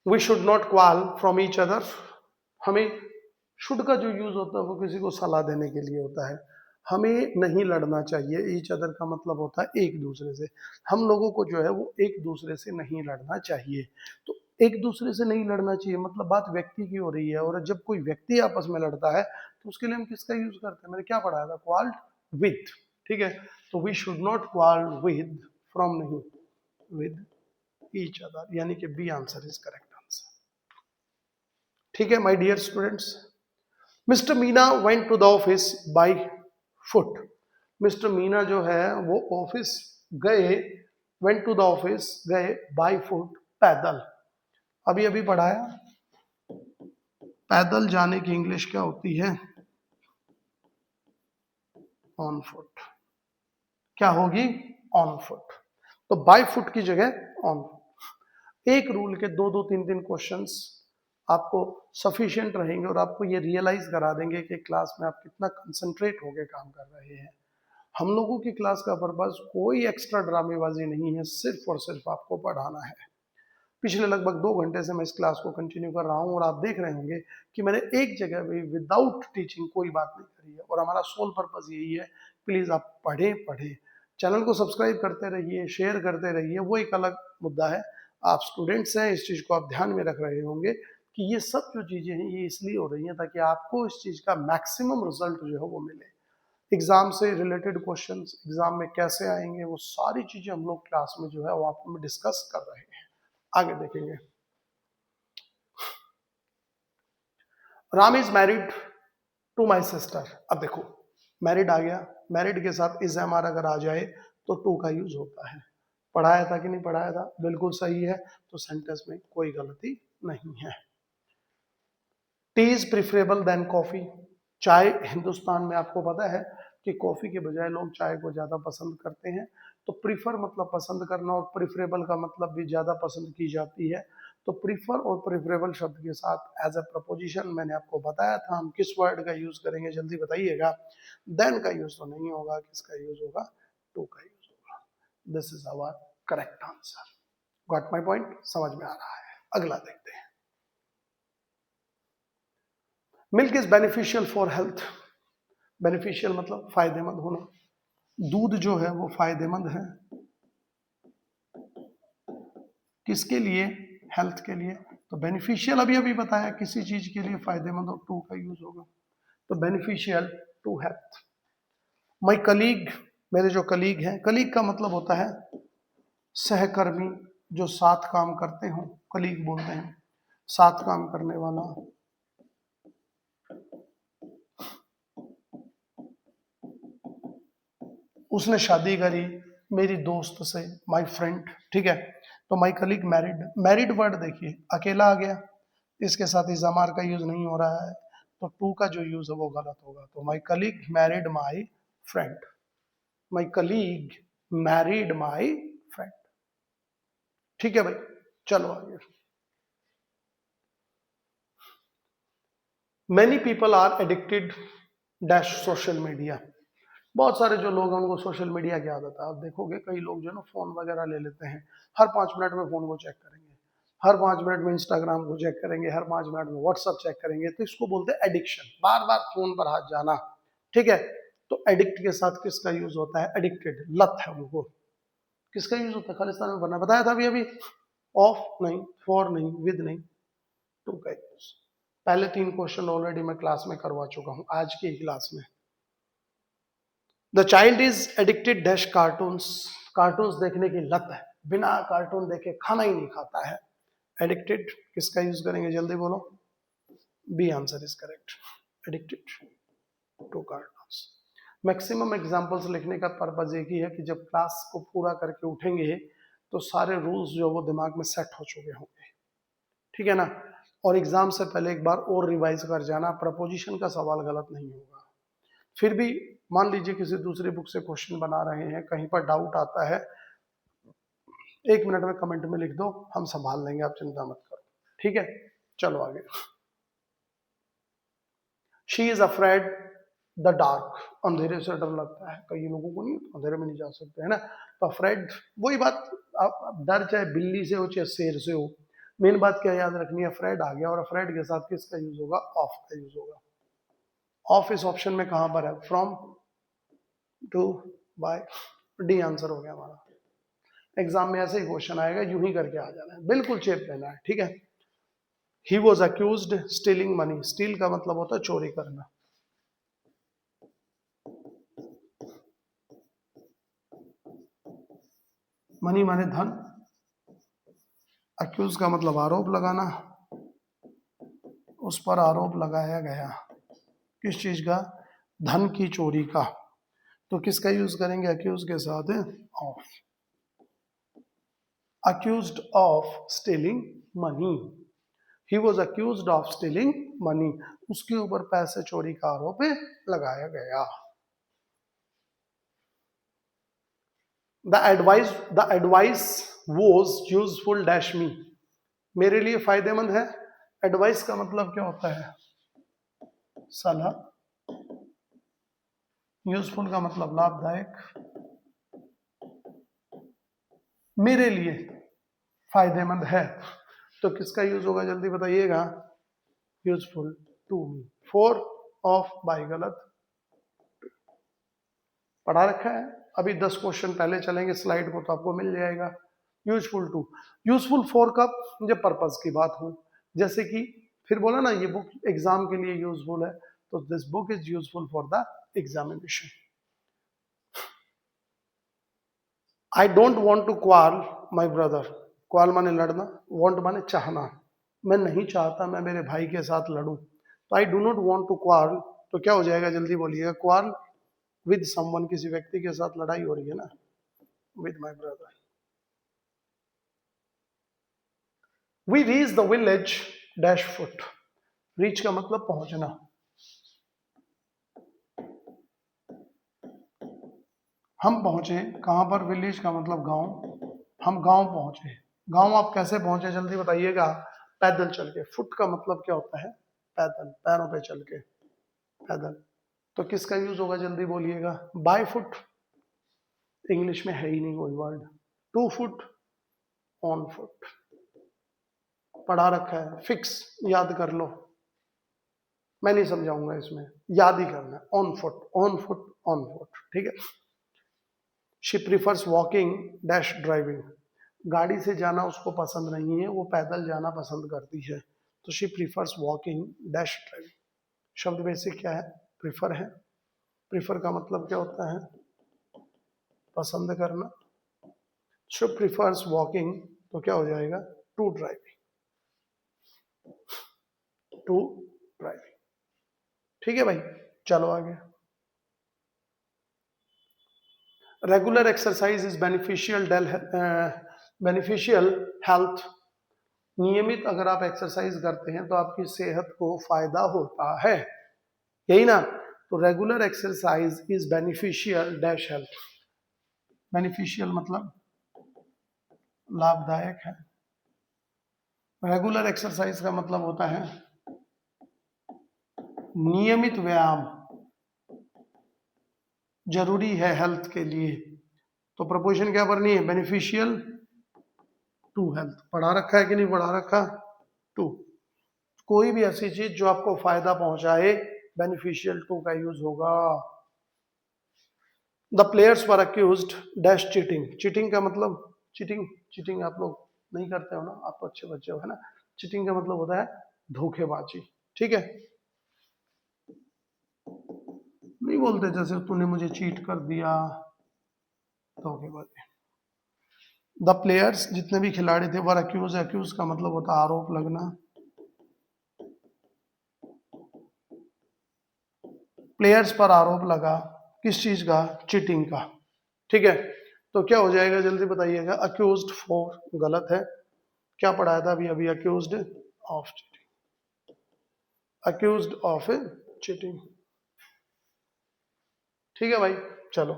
We should not quarrel from each other, हमें शुड का जो यूज होता है वो किसी को सलाह देने के लिए होता है, हमें नहीं लड़ना चाहिए। ईच अदर का मतलब होता है एक दूसरे से, हम लोगों को जो है वो एक दूसरे से नहीं लड़ना चाहिए। तो एक दूसरे से नहीं लड़ना चाहिए मतलब बात व्यक्ति की हो रही है, और जब कोई व्यक्ति आपस में लड़ता है तो उसके लिए हम किसका यूज करते हैं, मैंने क्या पढ़ाया था, क्वाल्ड विद। ठीक है, तो we should not quarrel with, from नहीं, विद ईच अदर, यानी कि B answer is correct answer. ठीक है my dear students, mister Meena went to the office by foot, mister Meena जो है वो ऑफिस गए, वेंट टू द ऑफिस गए बाय फुट, पैदल, अभी अभी पढ़ाया, पैदल जाने की इंग्लिश क्या होती है, ऑन फुट, क्या होगी, ऑन फुट, तो बाय फुट की जगह ऑन। एक रूल के दो दो तीन तीन क्वेश्चंस आपको सफिशिएंट रहेंगे, और आपको ये रियलाइज करा देंगे कि क्लास में आप कितना कंसंट्रेट होकर काम कर रहे हैं। हम लोगों की क्लास का पर्पस कोई एक्स्ट्रा ड्रामेबाजी नहीं है, सिर्फ और सिर्फ आपको पढ़ाना है। पिछले लगभग 2 घंटे से मैं इस क्लास को कंटिन्यू कर रहा हूँ, और आप देख रहे होंगे कि मैंने एक जगह भी विदाउट टीचिंग कोई बात नहीं करी है, और हमारा सोल पर्पस यही है, प्लीज आप पढ़े पढ़े, चैनल को सब्सक्राइब करते रहिए, शेयर करते रहिए, वो एक अलग मुद्दा है। आप स्टूडेंट्स हैं, इस चीज को आप ध्यान में रख रहे होंगे कि ये सब जो चीजें हैं ये इसलिए हो रही हैं ताकि आपको इस चीज का मैक्सिमम रिजल्ट जो है वो मिले। एग्जाम से रिलेटेड क्वेश्चंस एग्जाम में कैसे आएंगे वो सारी चीजें हम लोग क्लास में जो है वो आपको डिस्कस कर रहे हैं, आगे देखेंगे। Ram is married to my sister, अब देखो मैरिड आ गया, मैरिड के साथ इज एम आर अगर आ जाए तो टू का यूज होता है, पढ़ाया था कि नहीं पढ़ाया था, बिल्कुल सही है, तो सेंटेंस में कोई गलती नहीं है। Tea is preferable than coffee, चाय हिंदुस्तान में आपको पता है कि कॉफी के बजाय लोग चाय को ज्यादा पसंद करते हैं, तो प्रीफर मतलब पसंद करना, और प्रिफरेबल का मतलब भी ज्यादा पसंद की जाती है। तो प्रीफर और प्रिफरेबल शब्द के साथ एज अ प्रपोजिशन मैंने आपको बताया था हम किस वर्ड का यूज करेंगे, जल्दी बताइएगा। देन का यूज तो नहीं होगा, किसका यूज होगा, टू का यूज होगा। This is our correct answer. Got my point, समझ में आ रहा है, अगला देखते हैं। Milk is beneficial for health, beneficial मतलब फायदेमंद होना, दूध जो है वो फायदेमंद है किसके लिए, हेल्थ के लिए, तो बेनिफिशियल अभी अभी बताया किसी चीज के लिए फायदेमंद, और टू का यूज होगा, तो beneficial to health. My colleague, मेरे जो कलीग हैं, कलीग का मतलब होता है सहकर्मी, जो साथ काम करते हो, कलीग बोलते हैं, साथ काम करने वाला। उसने शादी करी मेरी दोस्त से, माई फ्रेंड, ठीक है, तो my colleague married, married word देखिए अकेला आ गया, इसके साथ इजामार का यूज नहीं हो रहा है, तो टू का जो यूज है वो गलत होगा, तो my colleague married my friend, my colleague married my friend. ठीक है भाई, चलो आगे। Many people are addicted dash social media, बहुत सारे जो लोग हैं उनको सोशल मीडिया की आदत है। आप देखोगे कई लोग जो है ना फोन वगैरह ले लेते हैं, हर 5 मिनट में फोन को चेक करेंगे, हर 5 मिनट में इंस्टाग्राम को चेक करेंगे, हर 5 मिनट में व्हाट्सअप चेक करेंगे, तो इसको बोलते हैं एडिक्शन, बार बार फोन पर हाथ जाना। ठीक है, तो एडिक्ट के साथ किसका यूज होता है, एडिक्टेड, लत है उनको, किसका यूज होता है, खालिस्तान में बनना बताया था अभी अभी, ऑफ नहीं, फॉर नहीं, विद नहीं, टू का यूज। पहले 3 क्वेश्चन ऑलरेडी मैं क्लास में करवा चुका हूं आज की क्लास में। The child is addicted dash cartoons, cartoons देखने की लत है, बिना कार्टून देखे खाना ही नहीं खाता है, एडिक्टेड किसका यूज करेंगे, जल्दी बोलो, B answer is correct, addicted to cartoons. Maximum examples लिखने का पर्पज एक ही है कि जब क्लास को पूरा करके उठेंगे तो सारे रूल्स जो वो दिमाग में सेट हो चुके होंगे, ठीक है ना। और एग्जाम से पहले एक बार और रिवाइज कर जाना, प्रपोजिशन का सवाल गलत नहीं होगा। फिर भी मान लीजिए किसी दूसरी बुक से क्वेश्चन बना रहे हैं, कहीं पर डाउट आता है, 1 मिनट में कमेंट में लिख दो, हम संभाल लेंगे, आप चिंता मत करो, ठीक है। चलो आगे। She is afraid the dark, अंधेरे से डर लगता है, कई लोगों को नहीं, अंधेरे में नहीं जा सकते, है ना। तो अफ्रेड, वही बात, आप डर चाहे बिल्ली से हो चाहे शेर से हो, मेन बात क्या याद रखनी है, अफ्रेड आ गया और अफ्रेड के साथ किसका यूज होगा, ऑफ का यूज होगा। ऑफ इस ऑप्शन में कहां पर है, from, to, by, D answer हो गया हमारा। एग्जाम में ऐसे ही क्वेश्चन आएगा, यूं ही करके आ जाना है, बिल्कुल चेप लेना है, ठीक है। He was accused stealing money, steel का मतलब होता है चोरी करना। मनी माने धन, अक्यूज का मतलब आरोप लगाना, उस पर आरोप लगाया गया, किस चीज का, धन की चोरी का। तो किसका यूज करेंगे अक्यूज के साथ, of. Accused of stealing money, he was accused of stealing money, उसके ऊपर पैसे चोरी का आरोप लगाया गया। The advice was useful dash मी, मेरे लिए फायदेमंद है। एडवाइस का मतलब क्या होता है, सलाह। यूजफुल का मतलब लाभदायक, मेरे लिए फायदेमंद है, तो किसका यूज होगा जल्दी बताइएगा, useful to me. For, of, by गलत, पढ़ा रखा है, अभी 10 क्वेश्चन पहले चलेंगे स्लाइड को तो आपको मिल जाएगा। यूजफुल टू, यूजफुल फॉर कब, जब पर्पस की बात हो, जैसे कि फिर बोला ना ये बुक एग्जाम के लिए यूजफुल है, तो this book is useful for the examination. I don't want to quarrel my brother, quarrel माने लड़ना, वॉन्ट माने चाहना, मैं नहीं चाहता मैं मेरे भाई के साथ लड़ूं, तो I do not want to quarrel, तो क्या हो जाएगा जल्दी बोलिएगा, क्वार्ल विद समवन, किसी व्यक्ति के साथ लड़ाई हो रही है ना, with my brother. We reach the village dash foot, reach का मतलब पहुंचना, हम पहुंचे कहां पर, विलेज का मतलब गांव, हम गांव पहुंचे। गांव आप कैसे पहुंचे जल्दी बताइएगा, पैदल चल के। फुट का मतलब क्या होता है, पैदल, पैरों पे चल के, पैदल। तो किसका यूज होगा जल्दी बोलिएगा, बाय फुट, इंग्लिश में है ही नहीं कोई वर्ड। 2 फुट, ऑन फुट, पढ़ा रखा है, फिक्स, याद कर लो, मैं नहीं समझाऊंगा इसमें, याद ही करना है, on foot, on foot, on foot, ठीक है। She prefers walking dash driving, गाड़ी से जाना उसको पसंद नहीं है, वो पैदल जाना पसंद करती है, तो she prefers walking dash driving. शब्द बेसिक क्या है, प्रिफर है, प्रिफर का मतलब क्या होता है, पसंद करना, शी प्रिफर्स वॉकिंग, तो क्या हो जाएगा, टू ड्राइविंग, टू ड्राइविंग, ठीक है भाई। चलो आगे। Regular exercise is beneficial health, नियमित अगर आप एक्सरसाइज करते हैं तो आपकी सेहत को फायदा होता है, यही ना। तो regular exercise is beneficial dash health, beneficial मतलब लाभदायक है, रेगुलर एक्सरसाइज का मतलब होता है नियमित व्यायाम, जरूरी है हेल्थ के लिए, तो प्रपोजिशन क्या करनी है, बेनिफिशियल टू हेल्थ, पढ़ा रखा है कि नहीं पढ़ा रखा, टू, कोई भी ऐसी चीज जो आपको फायदा पहुंचाए, बेनिफिशियल टू का यूज होगा। The players were accused dash cheating, cheating का मतलब, चीटिंग, चीटिंग आप लोग नहीं करते हो ना, आप तो अच्छे बच्चे हो, है ना। चीटिंग का मतलब होता है धोखेबाजी, ठीक है। नहीं बोलते जैसे तूने मुझे चीट कर दिया, धोखेबाजी। द प्लेयर्स, जितने भी खिलाड़ी थे, वर अक्यूज, अक्यूज का मतलब होता है आरोप लगना, प्लेयर्स पर आरोप लगा, किस चीज का? चीटिंग का। ठीक है, तो क्या हो जाएगा जल्दी बताइएगा? अक्यूज्ड फॉर, गलत है, क्या पढ़ाया था अभी अभी? Accused of cheating, accused of cheating. ठीक है भाई, चलो।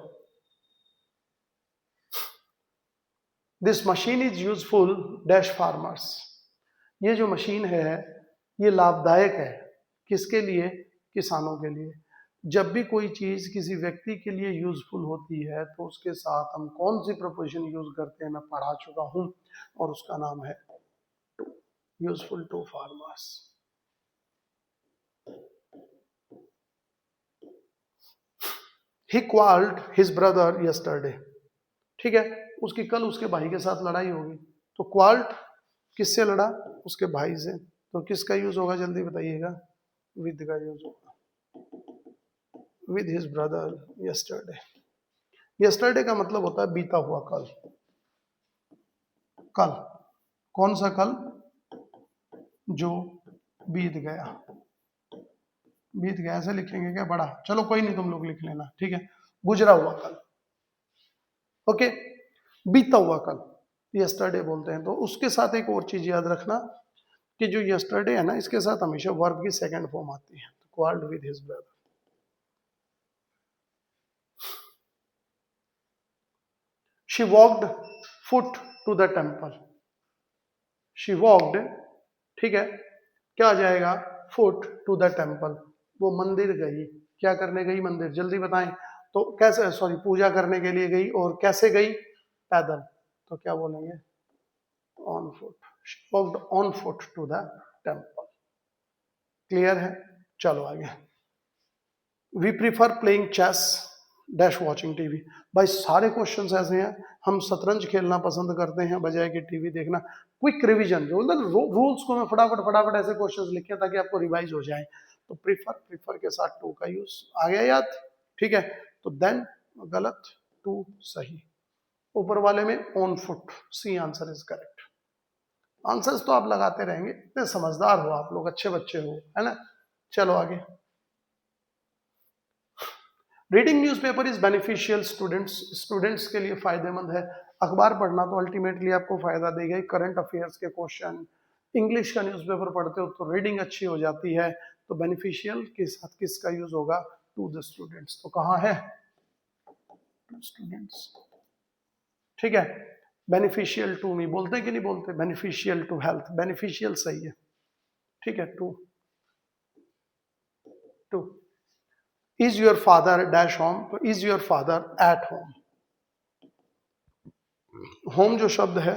This machine is useful dash farmers, ये जो मशीन है ये लाभदायक है, किसके लिए? किसानों के लिए। जब भी कोई चीज किसी व्यक्ति के लिए यूजफुल होती है तो उसके साथ हम कौन सी प्रपोजिशन यूज करते हैं, मैं पढ़ा चुका हूं, और उसका नाम है to, useful to farmers. He quarrelled his brother yesterday, ठीक है, उसकी कल उसके भाई के साथ लड़ाई होगी, तो क्वाल्ट किससे लड़ा? उसके भाई से, तो किसका यूज होगा जल्दी बताइएगा? विद का यूज होगा, with his brother yesterday. Yesterday का मतलब होता है बीता हुआ कल। कल, कौन सा कल? जो बीत गया। बीत गया ऐसे लिखेंगे क्या? बड़ा, चलो कोई नहीं, तुम लोग लिख लेना, ठीक है, गुजरा हुआ कल। ओके, बीता हुआ कल यस्टरडे बोलते हैं। तो उसके साथ एक और चीज याद रखना कि जो यस्टरडे है ना, इसके साथ हमेशा वर्ब की सेकंड फॉर्म आती है, तो quarrelled with his brother. She walked foot to the temple, she walked, ठीक है, क्या आ जाएगा? फुट टू द टेम्पल, वो मंदिर गई। क्या करने गई? मंदिर, जल्दी बताएं। तो कैसे, सॉरी, पूजा करने के लिए गई, और कैसे गई? पैदल, तो क्या बोलेंगे? On foot, she walked on foot to the temple. Clear है? चलो आगे। We prefer playing chess dash watching TV, भाई सारे क्वेश्चंस ऐसे हैं, हम शतरंज खेलना पसंद करते हैं बजाय कि टीवी देखना। क्विक रिवीजन, जो रूल्स को मैं फटाफट फटाफट ऐसे क्वेश्चंस लिखे ताकि आपको रिवाइज हो जाए। तो प्रीफर, प्रीफर के साथ टू का यूज आ गया याद, ठीक है। तो देन गलत, टू सही। ऊपर वाले में on foot, C answer is correct. Answers तो आप लगाते रहेंगे, इतने समझदार हो आप लोग, अच्छे बच्चे हो, है ना। चलो आगे। Reading newspaper is beneficial students, students के लिए फायदेमंद है। अखबार पढ़ना तो अल्टीमेटली आपको फायदा देगा ही, करंट अफेयर्स के क्वेश्चन, इंग्लिश का न्यूज़पेपर पढ़ते हो तो रीडिंग अच्छी हो जाती है। तो बेनिफिशियल के साथ किसका यूज होगा? To the students. तो कहाँ है? टू स्टूडेंट्स, ठीक है। बेनिफिशियल टू मी बोलते हैं कि नहीं बोलते? बेनिफिशियल टू हेल्थ, बेनिफिशियल सही है, ठीक है। To, to. Is your father dash home, तो is your father at home. Home जो शब्द है,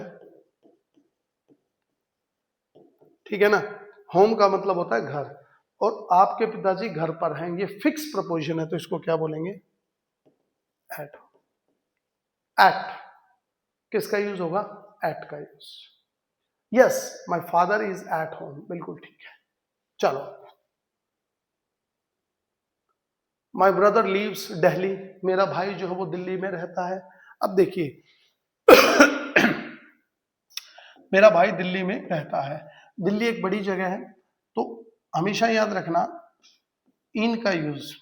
ठीक है ना, होम का मतलब होता है घर, और आपके पिताजी घर पर हैं, ये फिक्स प्रपोजिशन है, तो इसको क्या बोलेंगे? एट। एट किसका यूज होगा? एट का use. Yes, my father is at home, बिल्कुल ठीक है। चलो, माय ब्रदर लीव्स दिल्ली, मेरा भाई जो है वो दिल्ली में रहता है। अब देखिए मेरा भाई दिल्ली में रहता है, दिल्ली एक बड़ी जगह है, तो हमेशा याद रखना इन का यूज,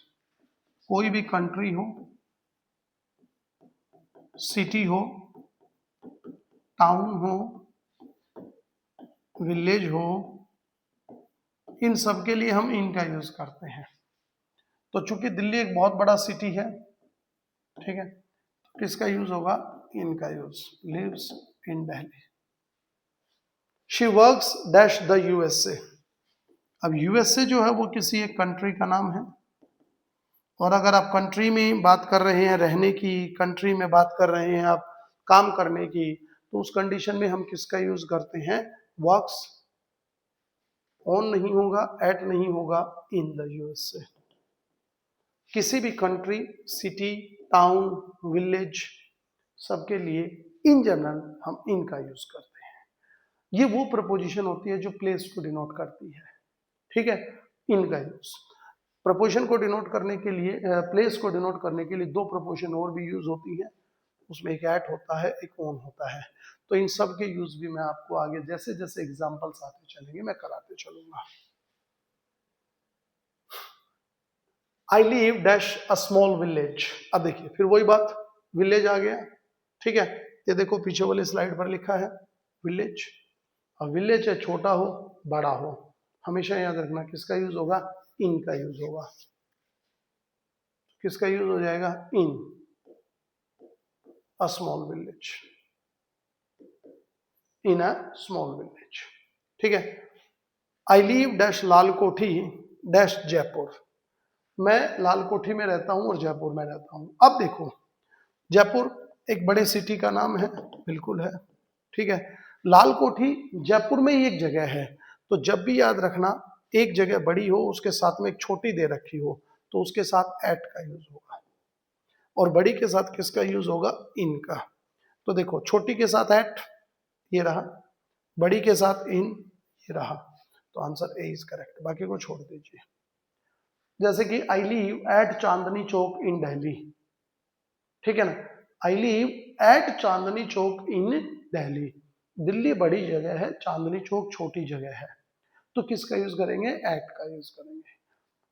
कोई भी कंट्री हो, सिटी हो, टाउन हो, विलेज हो, इन सब के लिए हम इन का यूज करते हैं। तो चूंकि दिल्ली एक बहुत बड़ा सिटी है, ठीक है, तो किसका यूज होगा? इन का use, lives in Delhi. She works dash the USA, अब यूएसए जो है वो किसी एक कंट्री का नाम है, और अगर आप कंट्री में बात कर रहे हैं रहने की, कंट्री में बात कर रहे हैं आप काम करने की, तो उस कंडीशन में हम किसका यूज करते हैं? वर्क्स। ऑन नहीं होगा, एट नहीं होगा, इन द यूएसए। किसी भी कंट्री, सिटी, टाउन, विलेज, सबके लिए इन जनरल हम इन का यूज करते हैं। ये वो प्रपोजिशन होती है जो प्लेस को डिनोट करती है, ठीक है। इन का यूज प्रपोजिशन को डिनोट करने के लिए, प्लेस को डिनोट करने के लिए दो प्रपोजिशन और भी यूज होती है, उसमें एक एट होता है, एक ऑन होता है। तो इन सब के यूज भी मैं आपको आगे जैसे जैसे एग्जांपल्स आते चलेंगे मैं कराते चलूंगा। I live dash a small village. अब देखिए फिर वही बात, विलेज आ गया, ठीक है। ये देखो पीछे वाली स्लाइड पर लिखा है विलेज। अब विलेज है छोटा हो बड़ा हो, हमेशा याद रखना किसका यूज होगा, इन का यूज होगा। किसका यूज हो जाएगा, in a small village, in a small village, ठीक है। आई लिव डैश लाल कोठी डैश जयपुर। मैं लाल कोठी में रहता हूं और जयपुर में रहता हूं। अब देखो जयपुर एक बड़े सिटी का नाम है, बिल्कुल है, ठीक है। लाल कोठी जयपुर में ही एक जगह है, तो जब भी याद रखना एक जगह बड़ी हो उसके साथ में एक छोटी दे रखी हो तो उसके साथ एट का यूज होगा, और बड़ी के साथ किसका यूज होगा, इन का। तो देखो छोटी के साथ एट, ये रहा, बड़ी के साथ इन, ये रहा, तो आंसर ए इज करेक्ट, बाकी को छोड़ दीजिए। जैसे कि I live at Chandni Chowk इन दिल्ली, ठीक है ना। I live at Chandni Chowk इन दिल्ली, दिल्ली बड़ी जगह है, चांदनी चौक छोटी जगह है, तो किसका यूज करेंगे, एट का यूज करेंगे।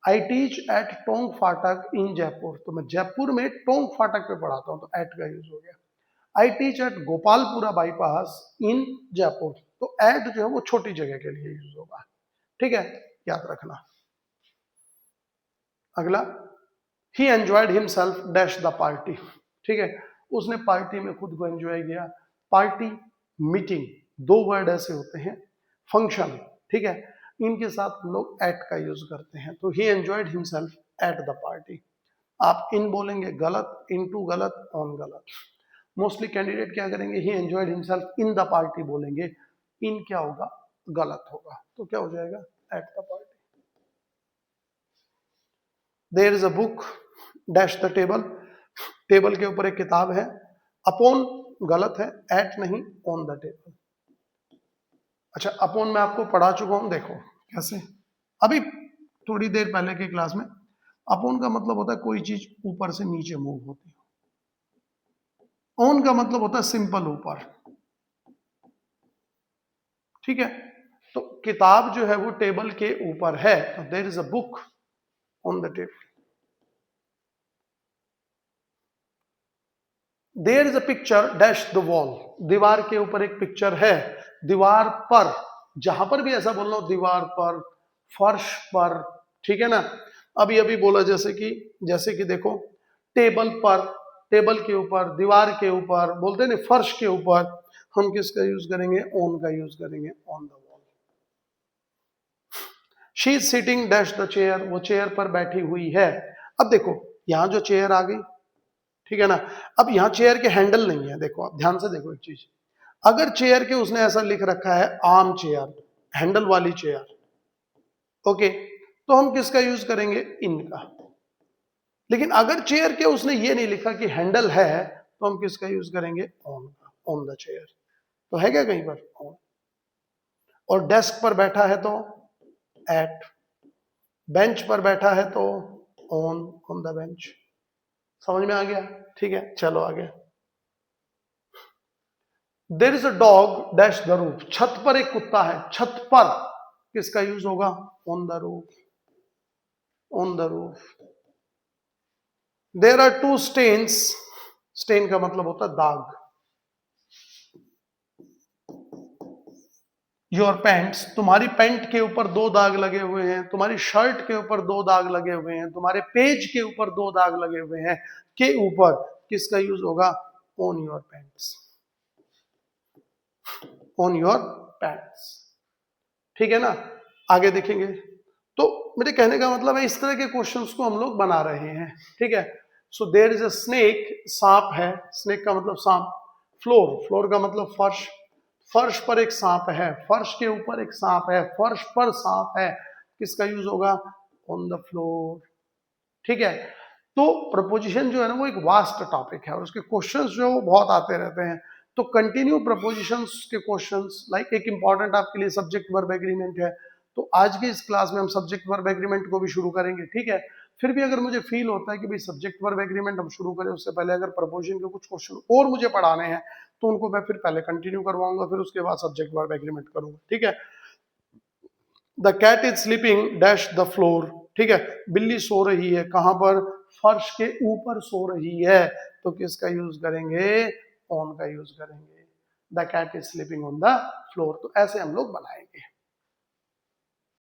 आई टीच एट टोंग फाटक इन जयपुर, तो मैं जयपुर में टोंग फाटक पे पढ़ाता हूँ, तो एट का यूज हो गया। I teach at Gopalpura bypass in Jaipur, तो एट जो है वो छोटी जगह के लिए यूज होगा, ठीक है, याद रखना। अगला, ही enjoyed himself dash the party, ठीक है, उसने पार्टी में खुद को एंजॉय किया। पार्टी, मीटिंग, दो वर्ड ऐसे होते हैं, फंक्शन, ठीक है, इनके साथ हम लोग एट का यूज करते हैं, तो ही enjoyed himself at the party. आप इन बोलेंगे गलत, इनटू गलत, ऑन गलत। मोस्टली कैंडिडेट क्या करेंगे, ही enjoyed himself in the party बोलेंगे, इन क्या होगा, गलत होगा, तो क्या हो जाएगा, at the party. There is a book dash the table, table के ऊपर एक किताब है, अपॉन गलत है, एट नहीं, ऑन द टेबल। अच्छा अपॉन मैं आपको पढ़ा चुका हूं, देखो कैसे, अभी थोड़ी देर पहले की क्लास में। अपॉन का मतलब होता है कोई चीज ऊपर से नीचे मूव होती है, ऑन का मतलब होता है सिंपल ऊपर, ठीक है। तो किताब जो है वो टेबल के ऊपर है, तो there is a book on the table. There is a picture dash the wall, दीवार के ऊपर एक पिक्चर है, दीवार पर, जहां पर भी ऐसा बोलना हो, दीवार पर, फर्श पर, ठीक है ना। अभी अभी बोला जैसे कि देखो टेबल पर, टेबल के ऊपर, दीवार के ऊपर, बोलते हैं ना फर्श के ऊपर, हम किसका यूज करेंगे, ऑन का यूज करेंगे, on the wall. She is sitting dash the chair, वो चेयर पर बैठी हुई है। अब देखो यहां जो चेयर आ गई, ठीक है ना। अब यहां चेयर के हैंडल नहीं है, देखो आप ध्यान से देखो एक चीज, अगर चेयर के उसने ऐसा लिख रखा है आर्म चेयर, हैंडल वाली चेयर, ओके, तो हम किसका यूज करेंगे, इनका। लेकिन अगर चेयर के उसने ये नहीं लिखा कि हैंडल है, तो हम किसका यूज करेंगे, ऑन का, ऑन द चेयर। तो है क्या कहीं पर, ऑन। और डेस्क पर बैठा है तो एट, बेंच पर बैठा है तो ऑन द बेंच। समझ में आ गया, ठीक है, चलो आगे। There is a dog dash the roof, छत पर एक कुत्ता है, छत पर किसका यूज होगा, on the roof, on the roof. There are two stains, stain का मतलब होता है दाग। योर पैंट्स, तुम्हारी पैंट के ऊपर दो दाग लगे हुए हैं, तुम्हारी शर्ट के ऊपर दो दाग लगे हुए हैं, तुम्हारे पेज के ऊपर दो दाग लगे हुए हैं, के ऊपर किसका यूज होगा, on your pants, on your pants, ठीक है ना। आगे देखेंगे, तो मेरे कहने का मतलब है इस तरह के क्वेश्चंस को हम लोग बना रहे हैं, ठीक है। So there is a snake, सांप है, स्नेक का मतलब सांप। फ्लोर, फ्लोर का मतलब फर्श, फर्श पर एक सांप है, फर्श के ऊपर एक सांप है, फर्श पर सांप है, किसका यूज होगा, ऑन द फ्लोर, ठीक है। तो प्रपोजिशन जो है ना वो एक वास्ट टॉपिक है और उसके क्वेश्चंस जो है वो बहुत आते रहते हैं। तो कंटिन्यू प्रपोजिशंस के क्वेश्चंस, लाइक एक इंपॉर्टेंट आपके लिए सब्जेक्ट वर्ब एग्रीमेंट है, तो आज की इस क्लास में हम सब्जेक्ट वर्ब एग्रीमेंट को भी शुरू करेंगे, ठीक है। फिर भी अगर मुझे फील होता है कि भाई सब्जेक्ट वर्ब एग्रीमेंट हम शुरू करें उससे पहले अगर प्रपोजिशन के कुछ क्वेश्चन और मुझे पढ़ाने हैं तो उनको मैं फिर पहले कंटिन्यू करवाऊंगा, फिर उसके बाद सब्जेक्ट वर्ब एग्रीमेंट करूंगा, ठीक है। The cat is sleeping dash the floor, ठीक है, बिल्ली सो रही है कहां पर, फर्श के ऊपर सो रही है, तो किसका यूज करेंगे, ऑन का यूज करेंगे। The cat is sleeping on the floor. तो ऐसे हम लोग बनाएंगे।